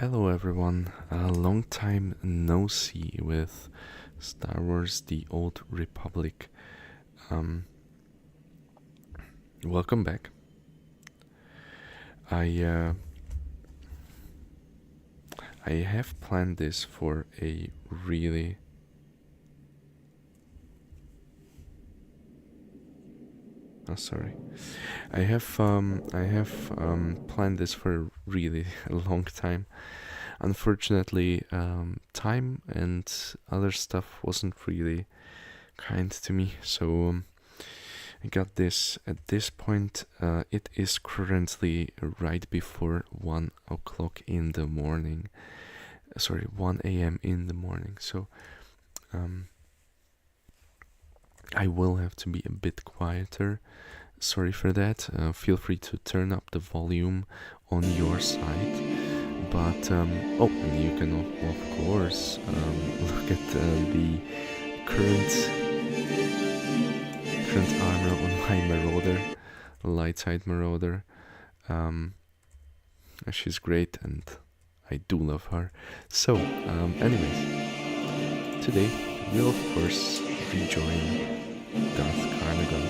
Hello everyone, a long time no see with Star Wars The Old Republic. Welcome back. I have planned this for a really I have planned this for really a long time. Unfortunately, time and other stuff wasn't really kind to me, so I got this at this point. It is currently right before 1 o'clock in the morning. 1 a.m. in the morning. So I will have to be a bit quieter. Sorry for that. Feel free to turn up the volume on your side. But and you can of course look at the current armor on my Marauder, Lightside Marauder. She's great and I do love her. So, anyways, today we'll of course rejoin Darth Carnagon,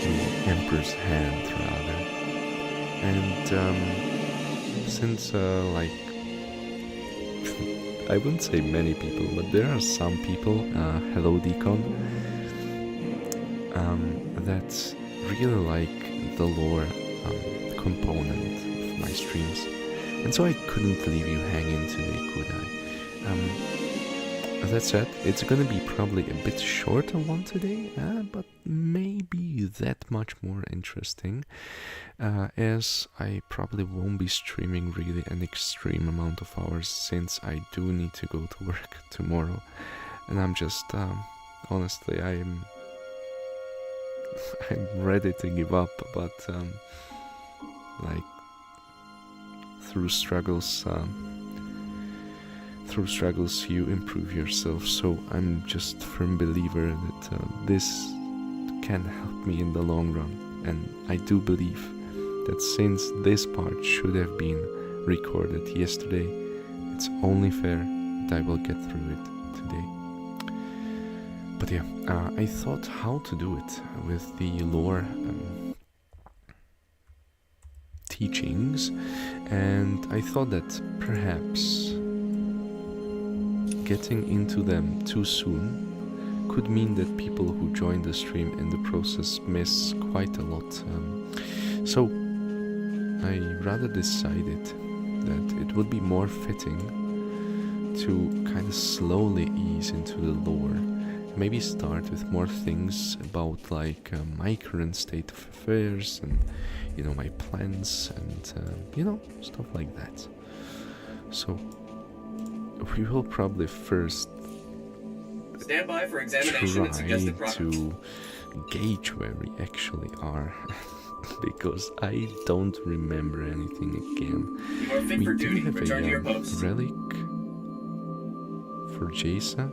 the Emperor's Hand rather. And since I wouldn't say many people, but there are some people, hello Deacon, that really like the lore component of my streams. And so I couldn't leave you hanging today, could I? That said, it's gonna be probably a bit shorter one today, but maybe that much more interesting, as I probably won't be streaming really an extreme amount of hours, since I do need to go to work tomorrow, and I'm just, honestly, I'm ready to give up, but, through struggles you improve yourself, so I'm just a firm believer that this can help me in the long run, and I do believe that since this part should have been recorded yesterday, it's only fair that I will get through it today. But yeah, I thought how to do it with the lore teachings, and I thought that perhaps getting into them too soon could mean that people who join the stream in the process miss quite a lot. So I rather decided that it would be more fitting to kind of slowly ease into the lore. Maybe start with more things about like my current state of affairs and my plans and stuff like that. So we will probably first stand by for examination and suggested try to gauge where we actually are, because I don't remember anything again. You are fit for duty. Have return a to your post. relic for Jaisa,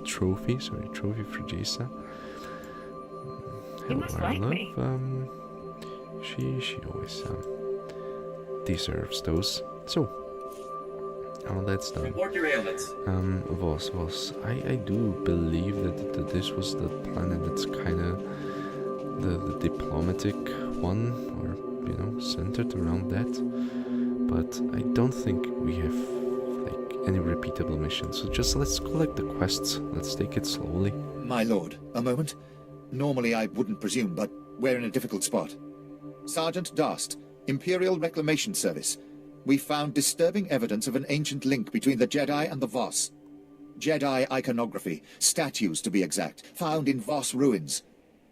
trophy for Jaisa. You must like me. She always deserves those. So that's done. Report your ailments. Voss, I do believe that this was the planet that's kind of the diplomatic one, or centered around that. But I don't think we have any repeatable missions. So just let's collect the quests. Let's take it slowly. My lord, a moment. Normally I wouldn't presume, but we're in a difficult spot. Sergeant Darst, Imperial Reclamation Service. We found disturbing evidence of an ancient link between the Jedi and the Voss. Jedi iconography, statues to be exact, found in Voss ruins.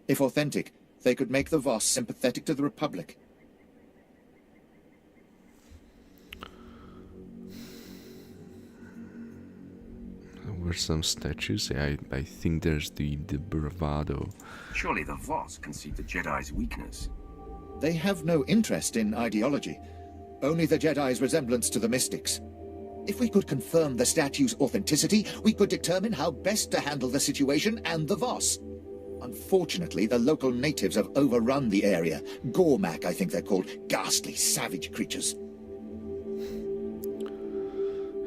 If authentic, they could make the Voss sympathetic to the Republic. There were some statues. I think there's the bravado. Surely the Voss can see the Jedi's weakness. They have no interest in ideology. Only the Jedi's resemblance to the mystics. If we could confirm the statue's authenticity, we could determine how best to handle the situation and the Voss. Unfortunately, the local natives have overrun the area. Gormak, I think they're called. Ghastly, savage creatures.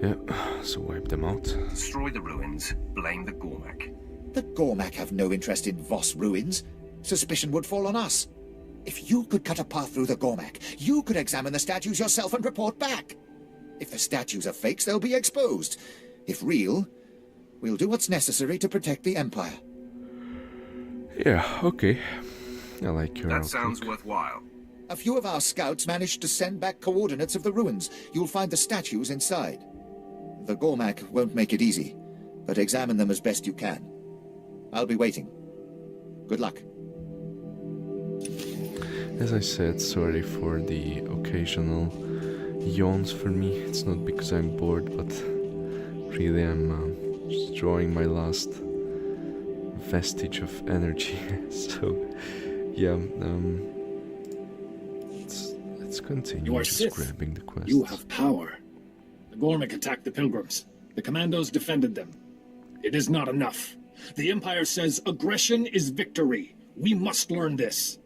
Yeah, so wipe them out. Destroy the ruins, blame the Gormak. The Gormak have no interest in Voss ruins. Suspicion would fall on us. If you could cut a path through the Gormak, you could examine the statues yourself and report back. If the statues are fakes, they'll be exposed. If real, we'll do what's necessary to protect the Empire. Yeah, okay. I like your That outlook. sounds worthwhile. A few of our scouts managed to send back coordinates of the ruins. You'll find the statues inside. The Gormak won't make it easy, but examine them as best you can. I'll be waiting. Good luck. As I said, sorry for the occasional yawns for me. It's not because I'm bored, but really I'm just drawing my last vestige of energy. So, yeah, let's continue You are just Sith. grabbing the quest. You have power. The Gormak attacked the pilgrims. The commandos defended them. It is not enough. The Empire says aggression is victory. We must learn this.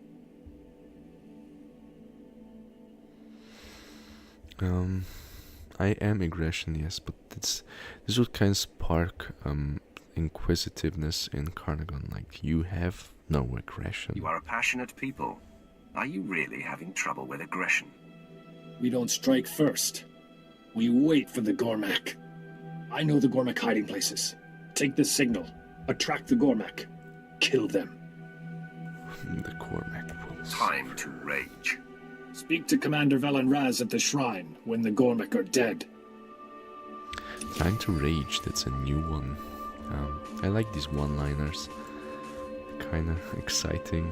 I am aggression, yes, but this would kind of spark inquisitiveness in Carnagon. Like, you have no aggression. You are a passionate people. Are you really having trouble with aggression? We don't strike first. We wait for the Gormak. I know the Gormak hiding places. Take this signal. Attract the Gormak. Kill them. The Cormac rules. Time to rage. Speak to Commander Velen Raz at the shrine when the Gormak are dead. Time to rage, that's a new one. I like these one-liners. Kinda exciting.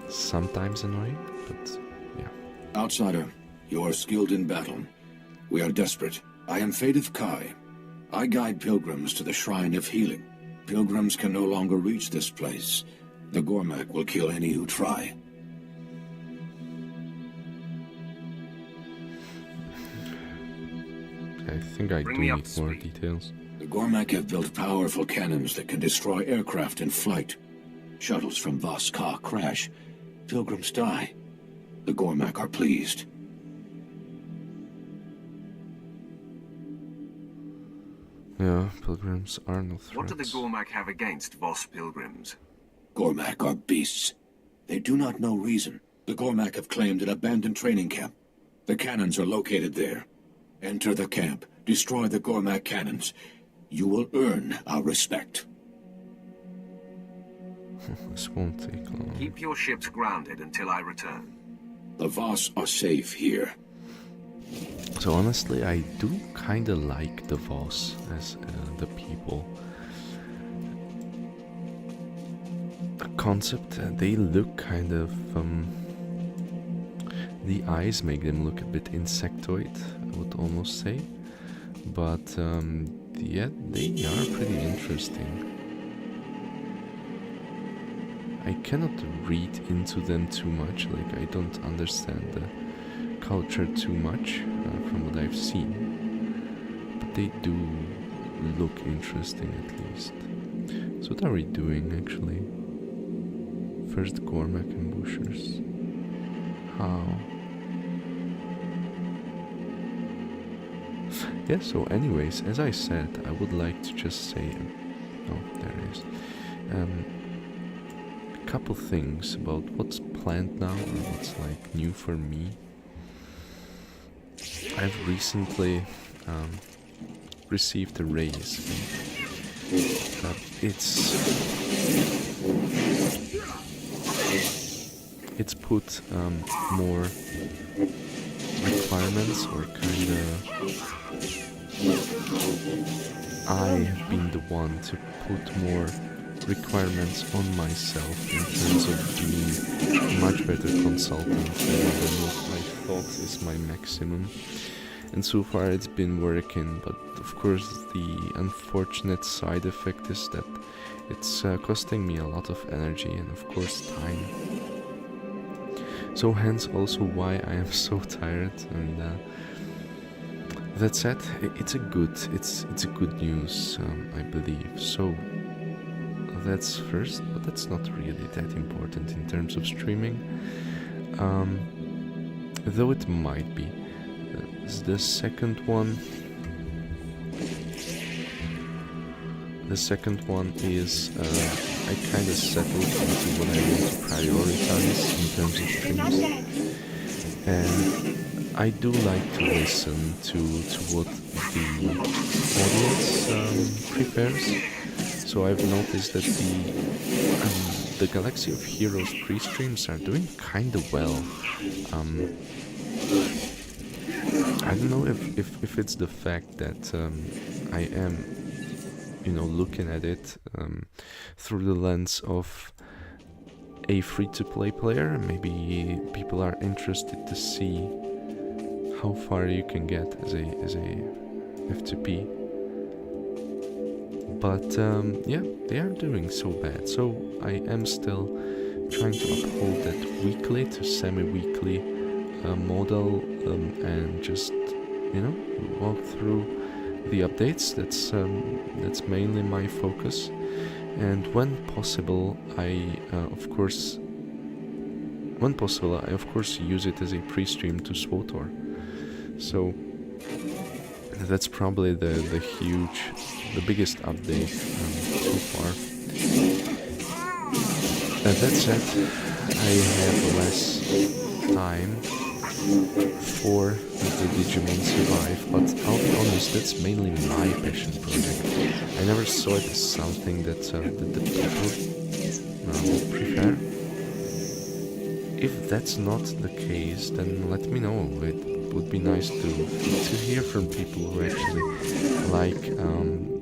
Sometimes annoying, but yeah. Outsider, you are skilled in battle. We are desperate. I am Faith Kai. I guide pilgrims to the Shrine of Healing. Pilgrims can no longer reach this place. The Gormak will kill any who try. I think I do Bring me up need to more speed. details. The Gormak have built powerful cannons that can destroy aircraft in flight. Shuttles from Voss crash. Pilgrims die. The Gormak are pleased. Yeah, pilgrims are no threats. What do the Gormak have against Voss pilgrims? Gormak are beasts. They do not know reason. The Gormak have claimed an abandoned training camp. The cannons are located there. Enter the camp, destroy the Gormak cannons. You will earn our respect. This won't take long. Keep your ships grounded until I return. The Voss are safe here. So honestly, I do kinda like the Voss as the people. The concept, they look kind of... the eyes make them look a bit insectoid, I would almost say. But yeah, they are pretty interesting. I cannot read into them too much, like I don't understand the culture too much from what I've seen, but they do look interesting at least. So what are we doing actually? First Gormak ambushers. How? Yeah, so anyways, as I said, I would like to just say, oh, there it is, a couple things about what's planned now or what's like new for me. I've recently received a raise. It's put more requirements, or kinda I have been the one to put more requirements on myself in terms of being a much better consultant than what I thought is my maximum. And so far it's been working, but of course the unfortunate side effect is that it's costing me a lot of energy and of course time. So hence also why I am so tired, and that said, it's a good news, I believe. So that's first, but that's not really that important in terms of streaming. Though it might be. The second one is I kind of settled into what I want to prioritize in terms of streams, and I do like to listen to what the audience prefers. So I've noticed that the Galaxy of Heroes pre-streams are doing kind of well. I don't know if it's the fact that I am, looking at it through the lens of a free-to-play player. Maybe people are interested to see how far you can get as a F2P. But yeah, they are doing so bad. So I am still trying to uphold that weekly to semi-weekly model and just walk through the updates. That's mainly my focus. And when possible, I of course use it as a pre-stream to SWTOR. So that's probably the biggest update so far. That said, I have less time for the Digimon Survive, but I'll be honest, that's mainly my passion project. I never saw it as something that the people would prefer. If that's not the case, then let me know. It would be nice to hear from people who actually like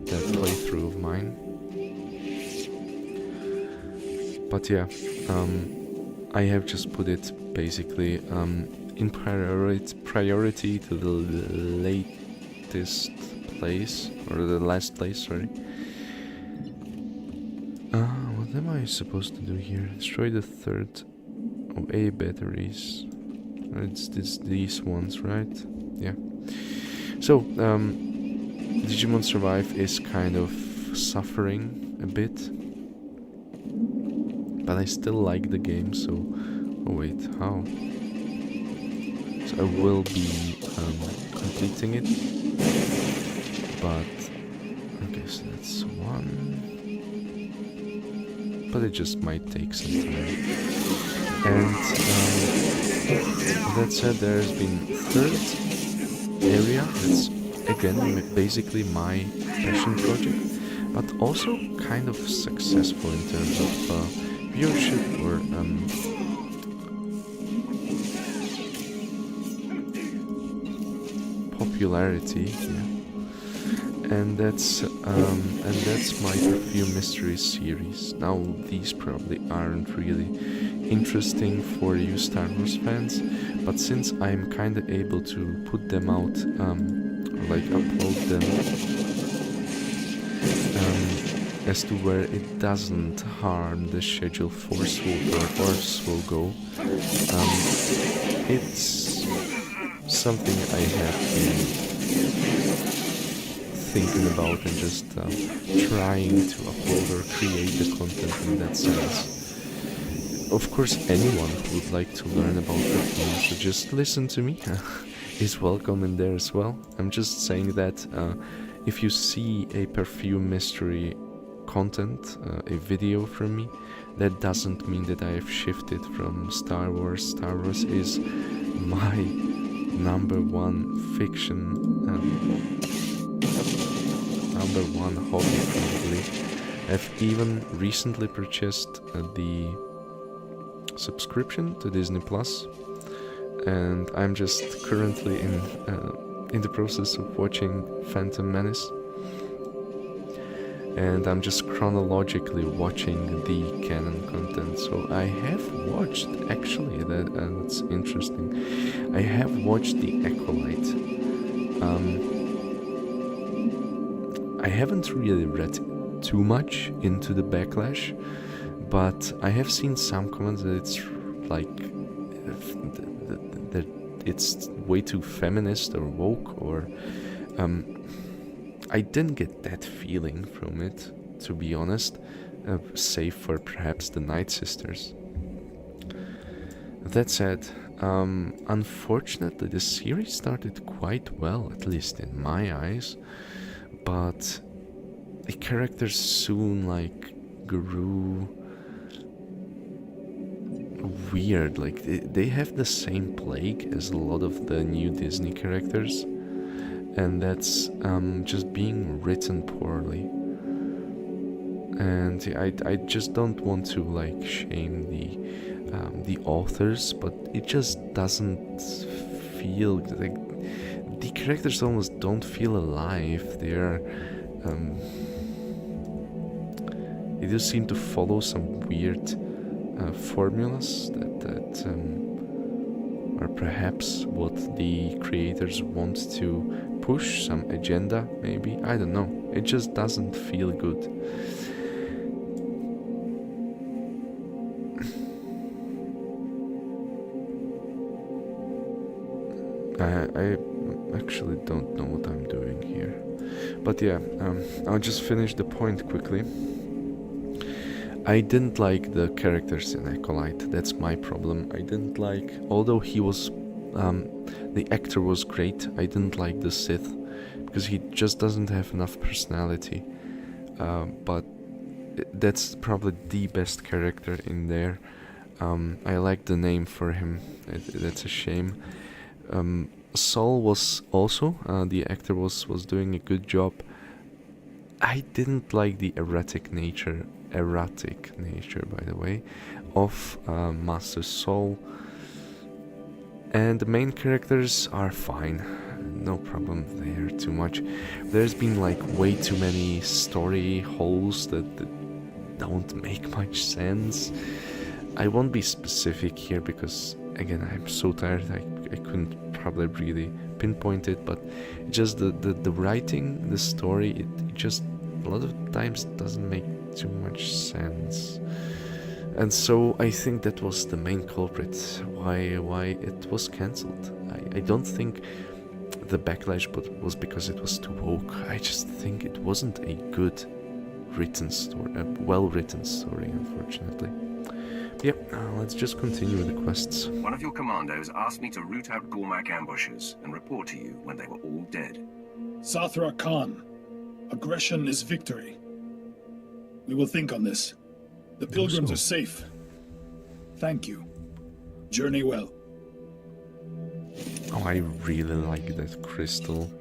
that playthrough of mine. But yeah, I have just put it basically in priority to the latest place, or the last place, sorry. What am I supposed to do here? Destroy the third A batteries. It's these ones, right? Yeah. So, Digimon Survive is kind of suffering a bit, but I still like the game, so... Oh wait, how? So I will be completing it, but... Okay, so that's one... But it just might take some time. And that said, there has been third area that's again basically my passion project, but also kind of successful in terms of viewership or popularity. Yeah. And that's my Perfume Mysteries series. Now these probably aren't really interesting for you Star Wars fans, but since I'm kinda able to put them out, upload them as to where it doesn't harm the schedule for SWTOR or SWGO, it's something I have been thinking about and just trying to upload or create the content in that sense. Of course, anyone who would like to learn about perfume should just listen to me is welcome in there as well. I'm just saying that if you see a perfume mystery content, a video from me, that doesn't mean that I have shifted from Star Wars. Star Wars is my number one fiction, number one hobby probably. I've even recently purchased the subscription to Disney Plus, and I'm just currently in the process of watching Phantom Menace, and I'm just chronologically watching the canon content. So I have watched, actually, that's interesting, I have watched the Acolyte. I haven't really read too much into the backlash, but I have seen some comments that it's like that it's way too feminist or woke, or I didn't get that feeling from it, to be honest. save for perhaps the Night Sisters. That said, unfortunately the series started quite well, at least in my eyes, but the characters soon like grew weird. Like they have the same plague as a lot of the new Disney characters, and that's just being written poorly. And I just don't want to like shame the authors, but it just doesn't feel like the characters almost don't feel alive. They're they just seem to follow some weird formulas that are perhaps what the creators want to push, some agenda maybe. I don't know. It just doesn't feel good. I actually don't know what I'm doing here. But yeah, I'll just finish the point quickly. I didn't like the characters in Acolyte. That's my problem. I didn't like, although he was, the actor was great, I didn't like the Sith because he just doesn't have enough personality. But that's probably the best character in there. I like the name for him. That's a shame. Saul was also, the actor was doing a good job. I didn't like the erratic nature, by the way, of Master Saul. And the main characters are fine, no problem there too much. There's been like way too many story holes that don't make much sense. I won't be specific here because again I'm so tired I couldn't probably really pinpoint it, but just the writing, the story, it just a lot of times doesn't make too much sense. And so I think that was the main culprit why it was cancelled. I don't think the backlash was because it was too woke. I just think it wasn't a good written story, a well-written story, unfortunately. Yep, let's just continue with the quests. One of your commandos asked me to root out Gormak ambushes and report to you when they were all dead. SWTOR Khan, aggression is victory. We will think on this. The pilgrims are safe. Thank you. Journey well. Oh, I really like that crystal.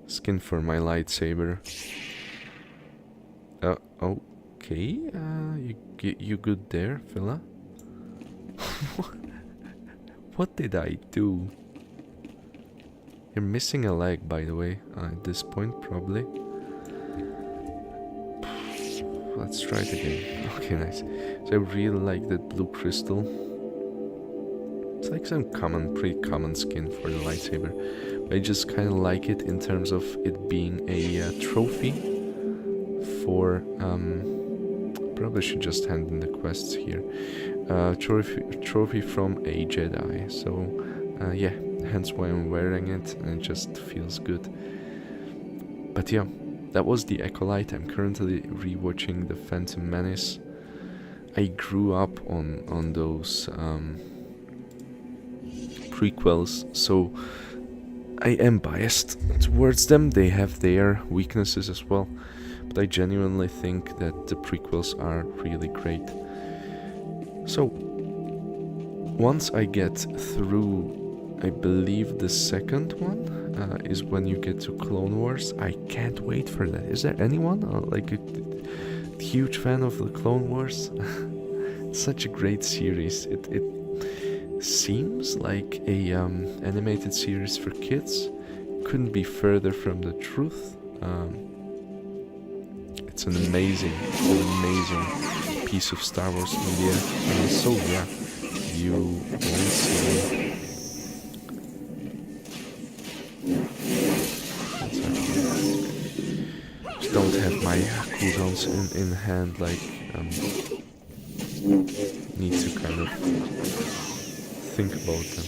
Skin for my lightsaber. Okay. You good there, fella? What did I do? You're missing a leg, by the way, at this point, probably. Let's try it again. Okay, nice. So I really like that blue crystal. It's like some pretty common skin for the lightsaber. But I just kind of like it in terms of it being a trophy for... probably should just hand in the quests here. Trophy from a Jedi. So, yeah, hence why I'm wearing it, and it just feels good. But yeah, that was the Acolyte. I'm currently rewatching The Phantom Menace. I grew up on those prequels, so I am biased towards them. They have their weaknesses as well, but I genuinely think that the prequels are really great. So once I get through, I believe the second one is when you get to Clone Wars. I can't wait for that. Is there anyone like a huge fan of the Clone Wars? Such a great series. It seems like a animated series for kids. Couldn't be further from the truth. It's an amazing piece of Star Wars media. So yeah, you won't see. Just don't have my cooldowns in hand, like need to kind of think about them.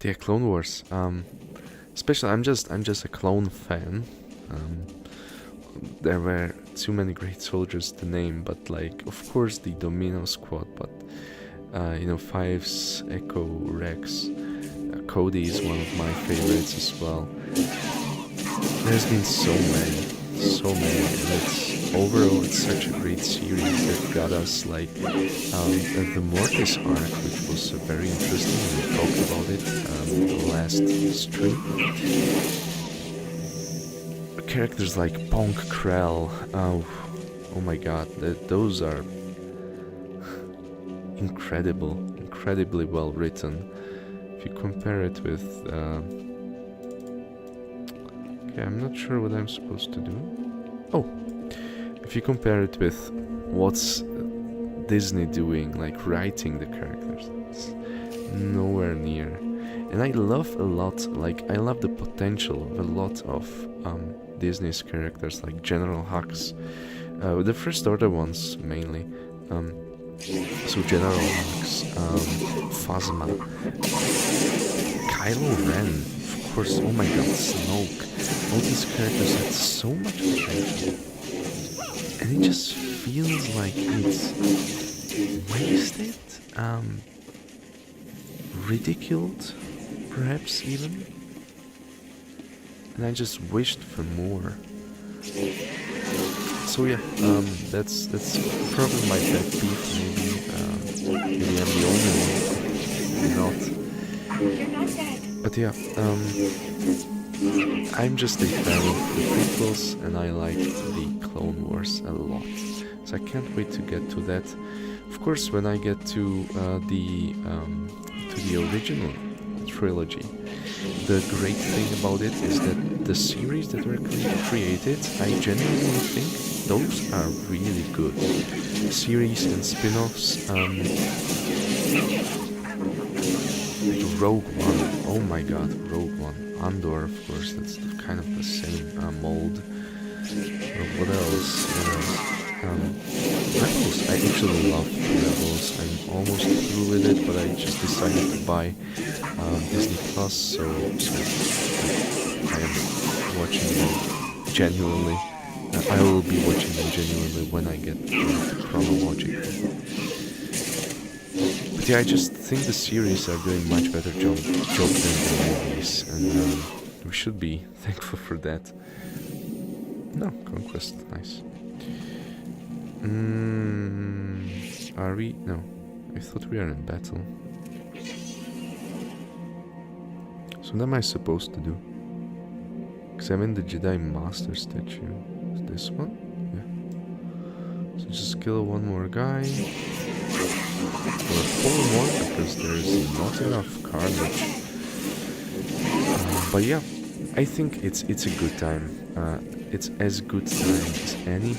Yeah, Clone Wars. Especially, I'm just a clone fan. There were too many great soldiers to name, but like, of course, the Domino Squad, but you know, Fives, Echo, Rex, Cody is one of my favorites as well. There's been so many, and overall it's such a great series that got us like the Mortis arc, which was very interesting, and we talked about it the last stream. Characters like Ponk Krell, oh my god, those are incredibly well written. If you compare it with okay, I'm not sure what I'm supposed to do. Oh, if you compare it with what's Disney doing, like writing the characters, it's nowhere near. And I love a lot, like I love the potential of a lot of Disney's characters, like General Hux, the First Order ones mainly. So General Hux, Phasma, Kylo Ren, of course, oh my god, Snoke. All these characters had so much potential. And it just feels like it's wasted, ridiculed, perhaps even. And I just wished for more. So yeah, that's probably my pet peeve. Maybe I'm the only one. Not. But yeah, I'm just a fan of the prequels, and I like the Clone Wars a lot. So I can't wait to get to that. Of course, when I get to the original trilogy, the great thing about it is that the series that were created, I genuinely think those are really good. Series and spin-offs, like Rogue One, oh my god, Rogue One. Andor, of course, that's kind of the same mold. What else? Rebels, I actually love Rebels. I'm almost through with it, but I just decided to buy Disney Plus, so I am watching them genuinely. I will be watching them genuinely when I get chronologically. But yeah, I just think the series are doing much better job than the movies, and we should be thankful for that. No, Conquest, nice. Are we? No, I thought we are in battle. So what am I supposed to do? Examine the Jedi Master statue. Is this one? Yeah. So just kill one more guy. Or 4 more, because there's not enough carnage. But yeah, I think it's a good time. It's as good time as any.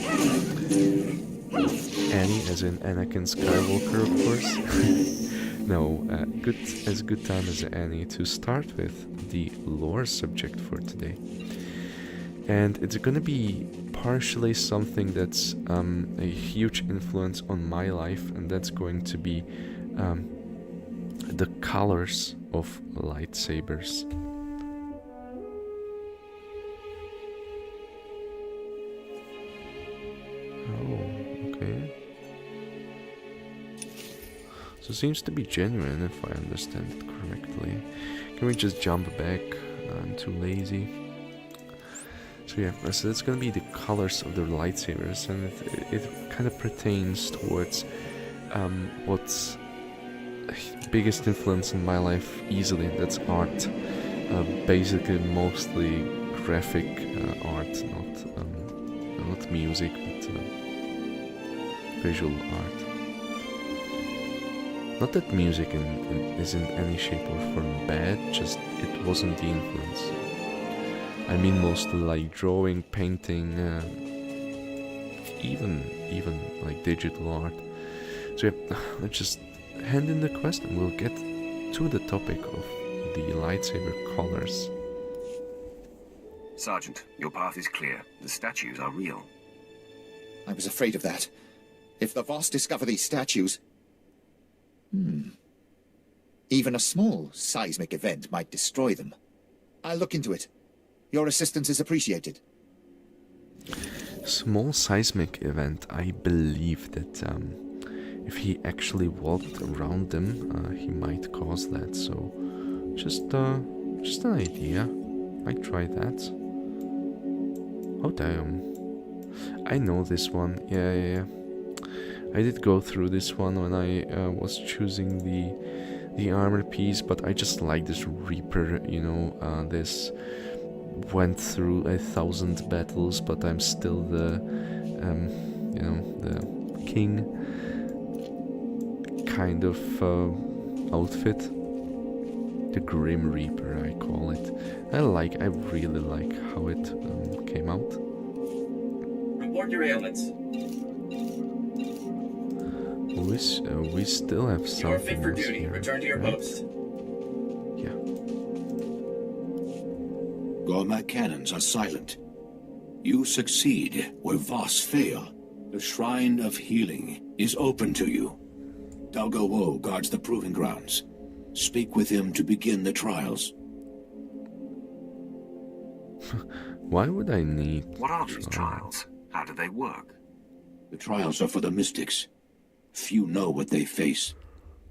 Annie, as in Anakin Skywalker, of course. No, good time as any to start with the lore subject for today. And it's gonna be partially something that's a huge influence on my life, and that's going to be the colors of lightsabers. Oh, okay. So it seems to be genuine, if I understand it correctly. Can we just jump back? I'm too lazy. So yeah, so that's gonna be the colors of the lightsabers, and it kind of pertains towards what's biggest influence in my life easily. That's art, basically mostly graphic art, not music, but visual art. Not that music is in any shape or form bad, just it wasn't the influence. I mean mostly like drawing, painting, even like digital art. So yeah, let's just hand in the quest and we'll get to the topic of the lightsaber colors. Sergeant, your path is clear. The statues are real. I was afraid of that. If the Voss discover these statues... Even a small seismic event might destroy them. I'll look into it. Your assistance is appreciated. Small seismic event. I believe that if he actually walked around them, he might cause that. So, just an idea. Might try that. Oh damn! I know this one. Yeah. I did go through this one when I was choosing the armor piece, but I just like this Reaper. You know, this went through 1,000 battles, but I'm still the the king kind of outfit. The Grim Reaper, I call it. I really like how it came out. Report your ailments. We still have You are something fit for else duty. here, Return to your right? post. Yeah. Gormak cannons are silent. You succeed where Voss fail. The Shrine of Healing is open to you. Dalgo Wo guards the proving grounds. Speak with him to begin the trials. Why would I need... What are these trials? How do they work? The trials are for the mystics. Few know what they face.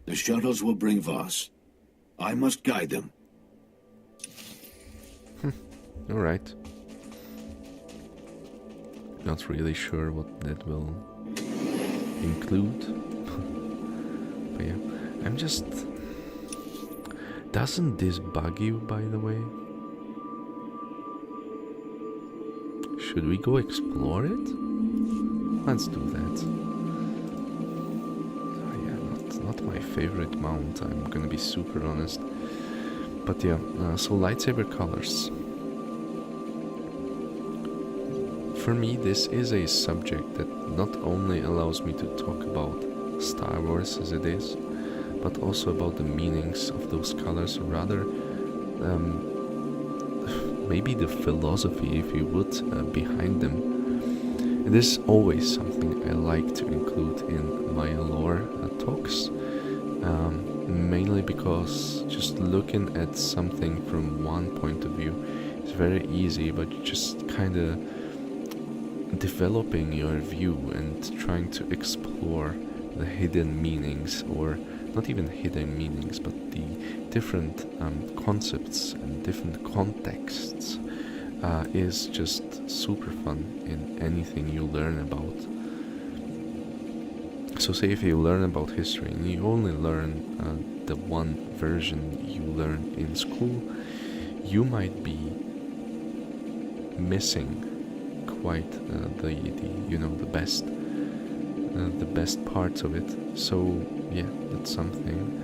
The shuttles will bring Voss. I must guide them. Alright. Not really sure what that will include. But yeah, I'm just... Doesn't this bug you, by the way? Should we go explore it? Let's do that. Oh yeah, not my favorite mount, I'm gonna be super honest. But yeah, so lightsaber colors. For me, this is a subject that not only allows me to talk about Star Wars as it is, but also about the meanings of those colors, or rather, maybe the philosophy, if you would, behind them. It is always something I like to include in my lore talks, mainly because just looking at something from one point of view is very easy, but just kind of developing your view and trying to explore the hidden meanings, or not even hidden meanings, but the different concepts and different contexts is just super fun in anything you learn about. So say if you learn about history and you only learn the one version you learned in school, you might be missing quite the best parts of it. So yeah, that's something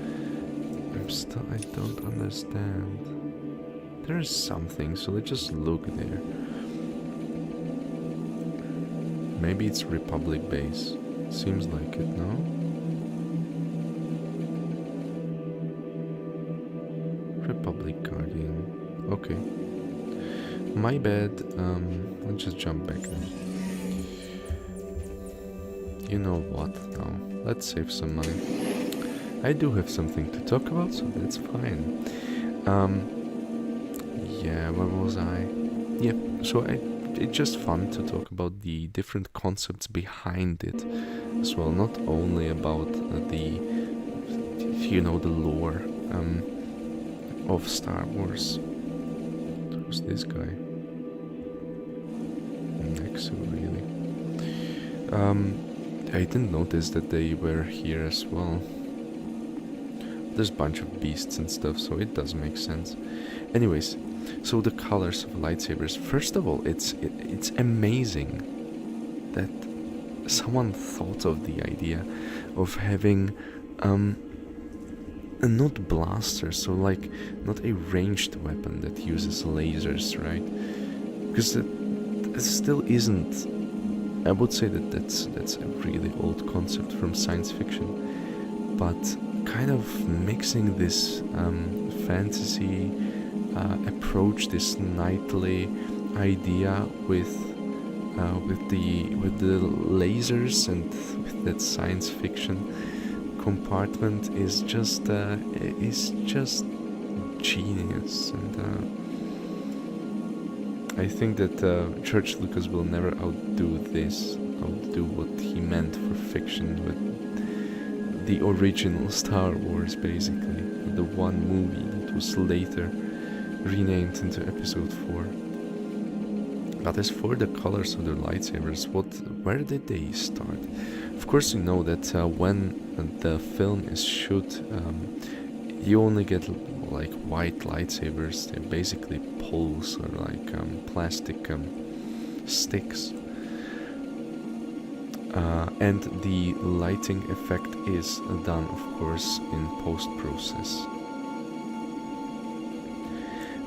I don't understand. There's something, so let's just look there. Maybe it's Republic base. Seems like it, no? Republic Guardian. Okay. My bad. Let's just jump back now. You know what? No. Let's save some money. I do have something to talk about, so that's fine. Yeah, where was I? Yeah, so it's just fun to talk about the different concepts behind it as well, not only about the lore of Star Wars. Who's this guy? Nexu, really? I didn't notice that they were here as well. There's a bunch of beasts and stuff, so it does make sense. Anyways, so the colors of lightsabers. First of all, it's amazing that someone thought of the idea of having not blasters, so like not a ranged weapon that uses lasers, right? Because it still isn't. I would say that that's a really old concept from science fiction, but kind of mixing this fantasy approach, this knightly idea with the lasers and with that science fiction compartment is just genius, and I think that George Lucas will never outdo what he meant for fiction with the original Star Wars, basically. The one movie that was later renamed into Episode 4. But as for the colors of the lightsabers, where did they start? Of course, you know that when the film is shot, you only get like white lightsabers. They're basically poles or like plastic sticks. And the lighting effect is done, of course, in post-process.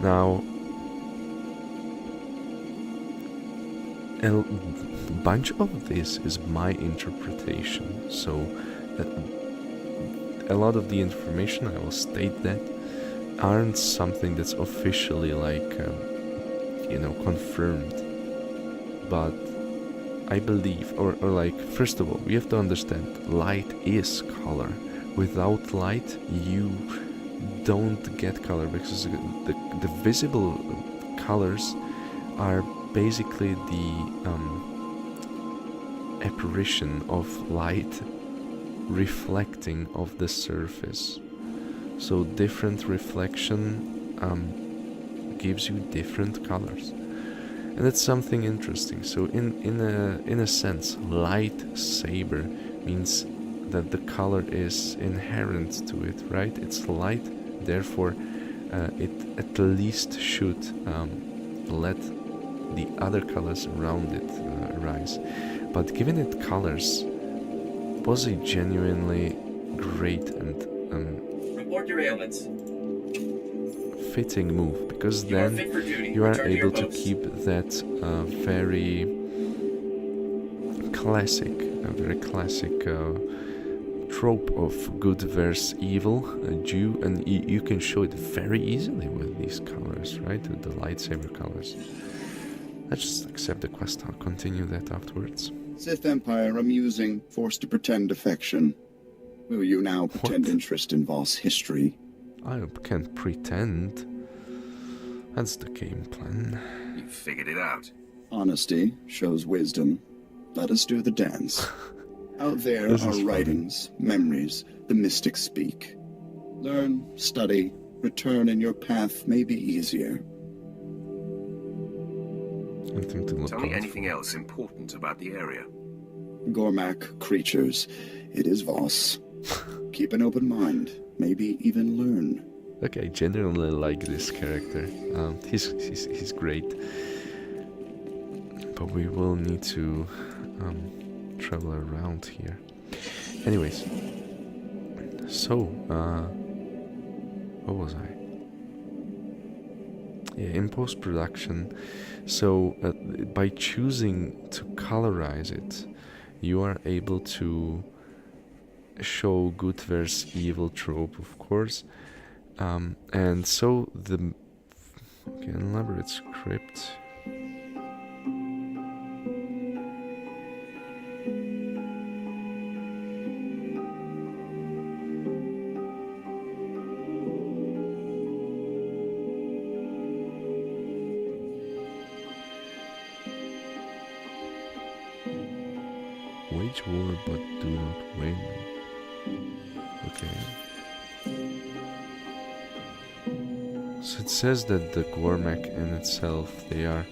Now, a bunch of this is my interpretation, so a lot of the information, I will state that, aren't something that's officially like, confirmed. But I believe, or like, first of all, we have to understand, light is color. Without light, you don't get color, because the visible colors are basically the apparition of light reflecting off the surface. So different reflection gives you different colors. And that's something interesting. So in a sense, lightsaber means that the color is inherent to it, right? It's light, therefore it at least should let the other colors around it arise. But giving it colors was a genuinely great and Report your ailments. fitting move, because You are then fit for duty. you are Return to your able to posts. keep that very classic trope of good versus evil, Jew, and you can show it very easily with these colors, right? With the lightsaber colors. Let's just accept the quest. I'll continue that afterwards. Sith Empire amusing, forced to pretend affection. Will you now pretend What? interest in Voss history? I can't pretend. That's the game plan. You figured it out. Honesty shows wisdom. Let us do the dance. Out there This are is funny. writings, memories, the mystics speak. Learn, study, return, and your path may be easier. Anything to look Tell me out anything else important about the area. Gormak creatures. It is Voss. Keep an open mind. Maybe even learn. Okay, I genuinely like this character. He's great. But we will need to travel around here. Anyways, so what was I? Yeah, in post-production. So by choosing to colorize it, you are able to show good versus evil trope, of course. And so the elaborate script. Wage war but do not win. Okay. So it says that the Gormak in itself, they are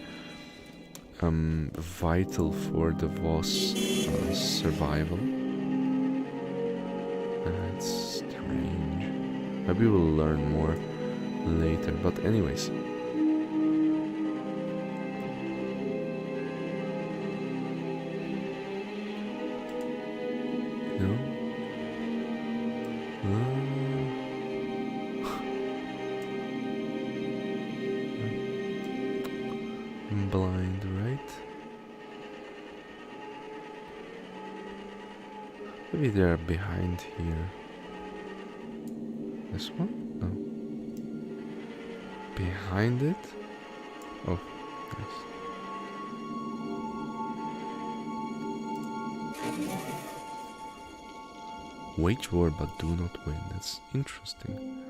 vital for the Voss survival. That's strange. Maybe we'll learn more later, but anyways. No? I'm blind, right? Maybe they're behind here. This one? No. Behind it? Oh, nice. Wage war but do not win. That's interesting.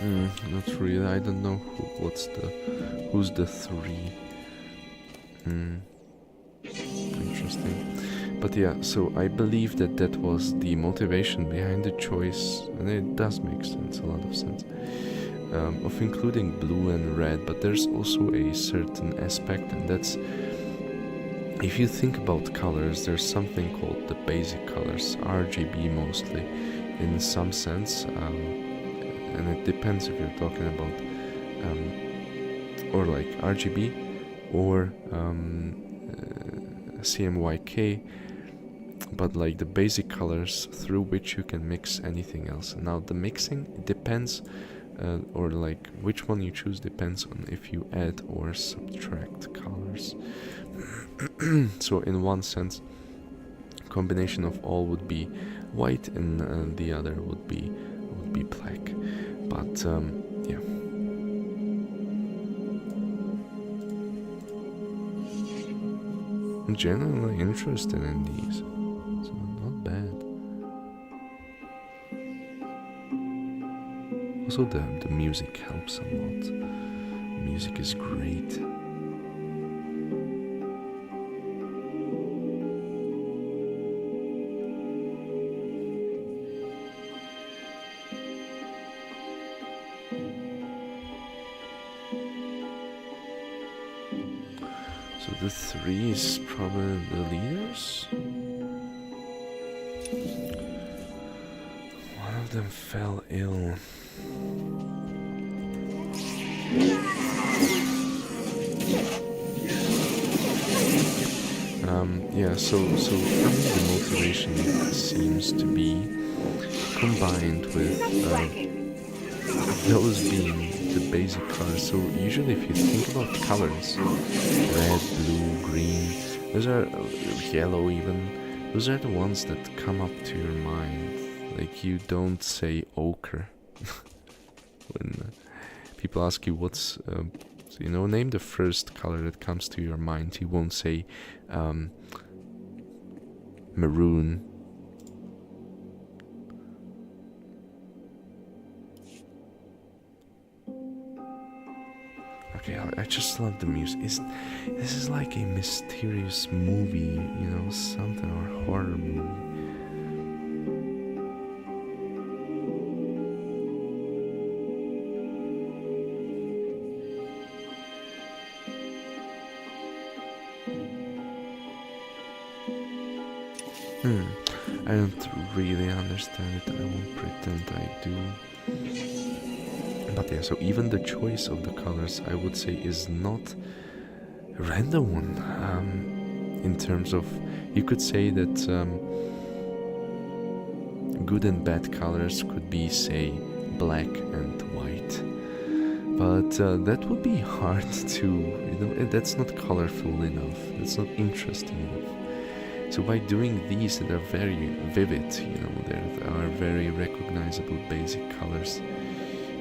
Not really. I don't know who's the three. Interesting. But yeah, so I believe that was the motivation behind the choice, and it does make sense, a lot of sense, of including blue and red. But there's also a certain aspect, and that's, if you think about colors, there's something called the basic colors, RGB mostly, in some sense, and it depends if you're talking about, or like RGB, or CMYK, but like the basic colors through which you can mix anything else. Now the mixing, it depends, or like which one you choose depends on if you add or subtract colors. So in one sense, combination of all would be white, and the other would be black. But yeah. I'm generally interested in these, so not bad. Also the music helps a lot. The music is great. So the three is probably the leaders. One of them fell ill. Yeah, so for me the motivation seems to be combined with those being the basic colors. So usually if you think about colors, red, blue, green, those are yellow even, those are the ones that come up to your mind. Like, you don't say ochre when people ask you what's name the first color that comes to your mind. You won't say maroon. Okay, I just love the music. This is like a mysterious movie, something, or horror movie. I don't really understand it. I won't pretend I do. But yeah, so even the choice of the colors, I would say, is not a random one. In terms of, you could say that good and bad colors could be, say, black and white. But that would be hard to, that's not colorful enough. That's not interesting enough. So by doing these that are very vivid, there are very recognizable basic colors,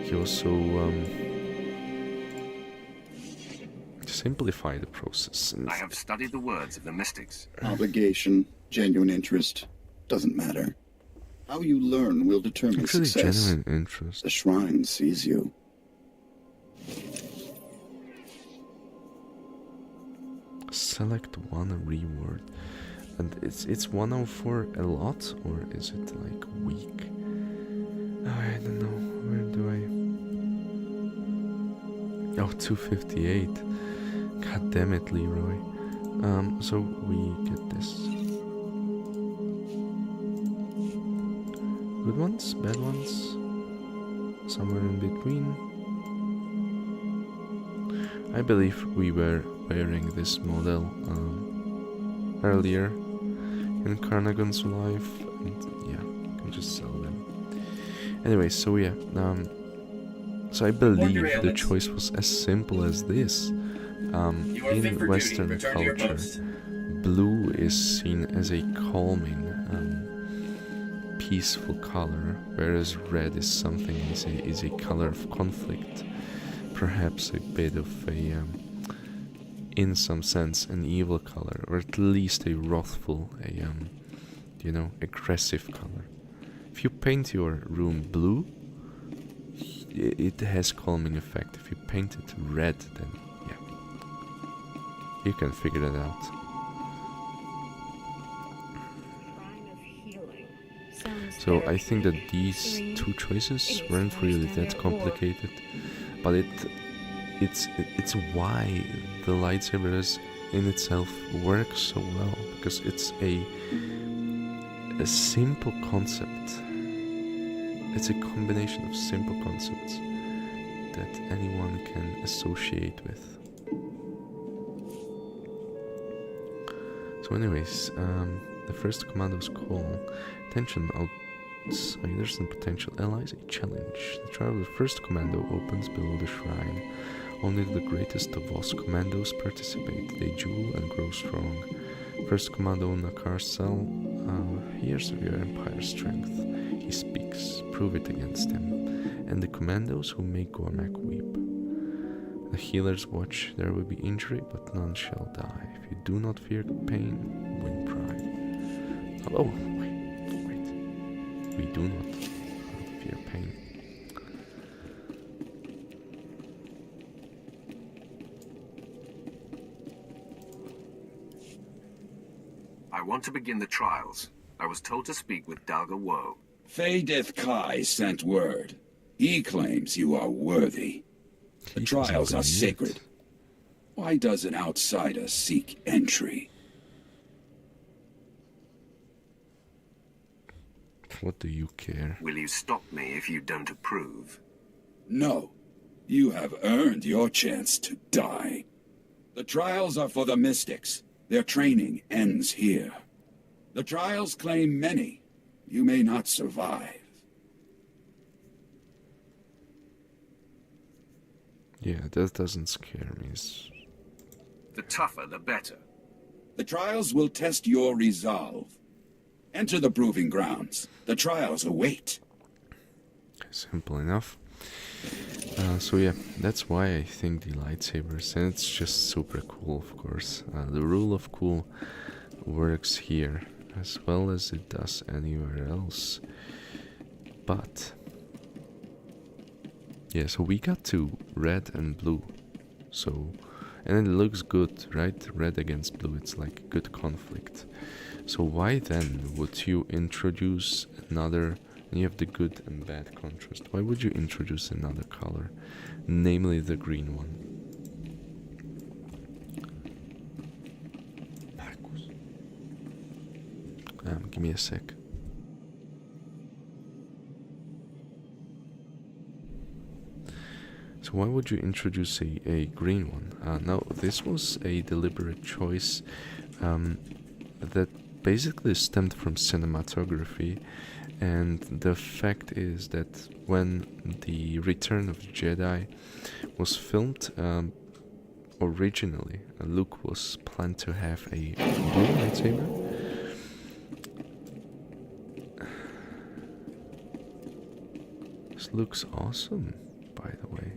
you also simplify the process. I have studied the words of the mystics. Obligation, genuine interest, doesn't matter. How you learn will determine Actually, success. genuine interest. The shrine sees you. Select one reward. And it's 104 a lot, or is it like weak? I don't know. Where do I? Oh, 258. God damn it, Leroy. So we get this. Good ones, bad ones, somewhere in between. I believe we were wearing this model earlier in Carnagon's life, and yeah, you can just sell them. Anyway, so yeah, so I believe the choice was as simple as this. In Western culture, blue is seen as a calming, peaceful color, whereas red is something, is a color of conflict, perhaps a bit of a in some sense an evil color, or at least a wrathful, aggressive color. If you paint your room blue, it has calming effect. If you paint it red, then yeah, you can figure that out. So I think that these two choices weren't really that complicated, but it's why the lightsabers in itself works so well, because it's a simple concept. It's a combination of simple concepts that anyone can associate with. So anyways, the first commando's call. Attention, outsiders and potential allies, a challenge. The trial of the first commando opens below the shrine. Only the greatest of Voss commandos participate. They duel and grow strong. First commando Nakar Sal hears of your Empire's strength. He speaks. Prove it against him. And the commandos who make Gormak weep. The healers watch. There will be injury, but none shall die. If you do not fear pain, win pride. Oh, wait. We do not fear pain. I want to begin the trials. I was told to speak with Dalga Woe. Faydith Kai sent word. He claims you are worthy. The trials are sacred. Why does an outsider seek entry? What do you care? Will you stop me if you don't approve? No. You have earned your chance to die. The trials are for the mystics. Their training ends here. The trials claim many. You may not survive. Yeah, that doesn't scare me. The tougher, the better. The trials will test your resolve. Enter the proving grounds. The trials await. Simple enough. So yeah, that's why I think the lightsabers, and it's just super cool, of course. The rule of cool works here as well as it does anywhere else. But yeah, so we got to red and blue. So, and it looks good, right? Red against blue, it's like a good conflict. So why then would you introduce another? You have the good and bad contrast. Why would you introduce another color, namely the green one? Marcus. Give me a sec. So why would you introduce a green one? Now, this was a deliberate choice that basically stemmed from cinematography. And the fact is that when the Return of the Jedi was filmed, originally Luke was planned to have a blue lightsaber. This looks awesome, by the way.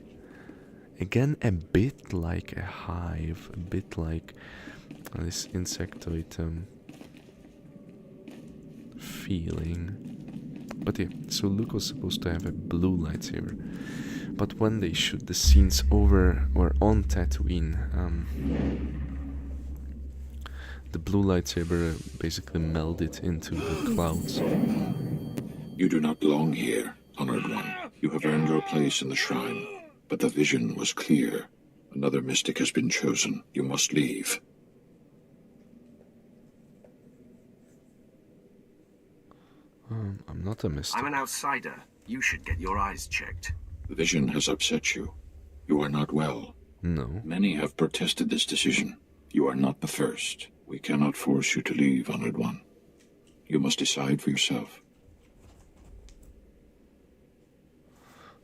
Again, a bit like a hive, a bit like this insectoid feeling. But yeah, so Luke was supposed to have a blue lightsaber. But when they shoot the scenes over or on Tatooine, the blue lightsaber basically melded into the clouds. You do not belong here, Honored One. You have earned your place in the shrine, but the vision was clear. Another mystic has been chosen. You must leave. I'm not a mystic. I'm an outsider. You should get your eyes checked. The vision has upset you. You are not well. No. Many have protested this decision. You are not the first. We cannot force you to leave, Honored One. You must decide for yourself.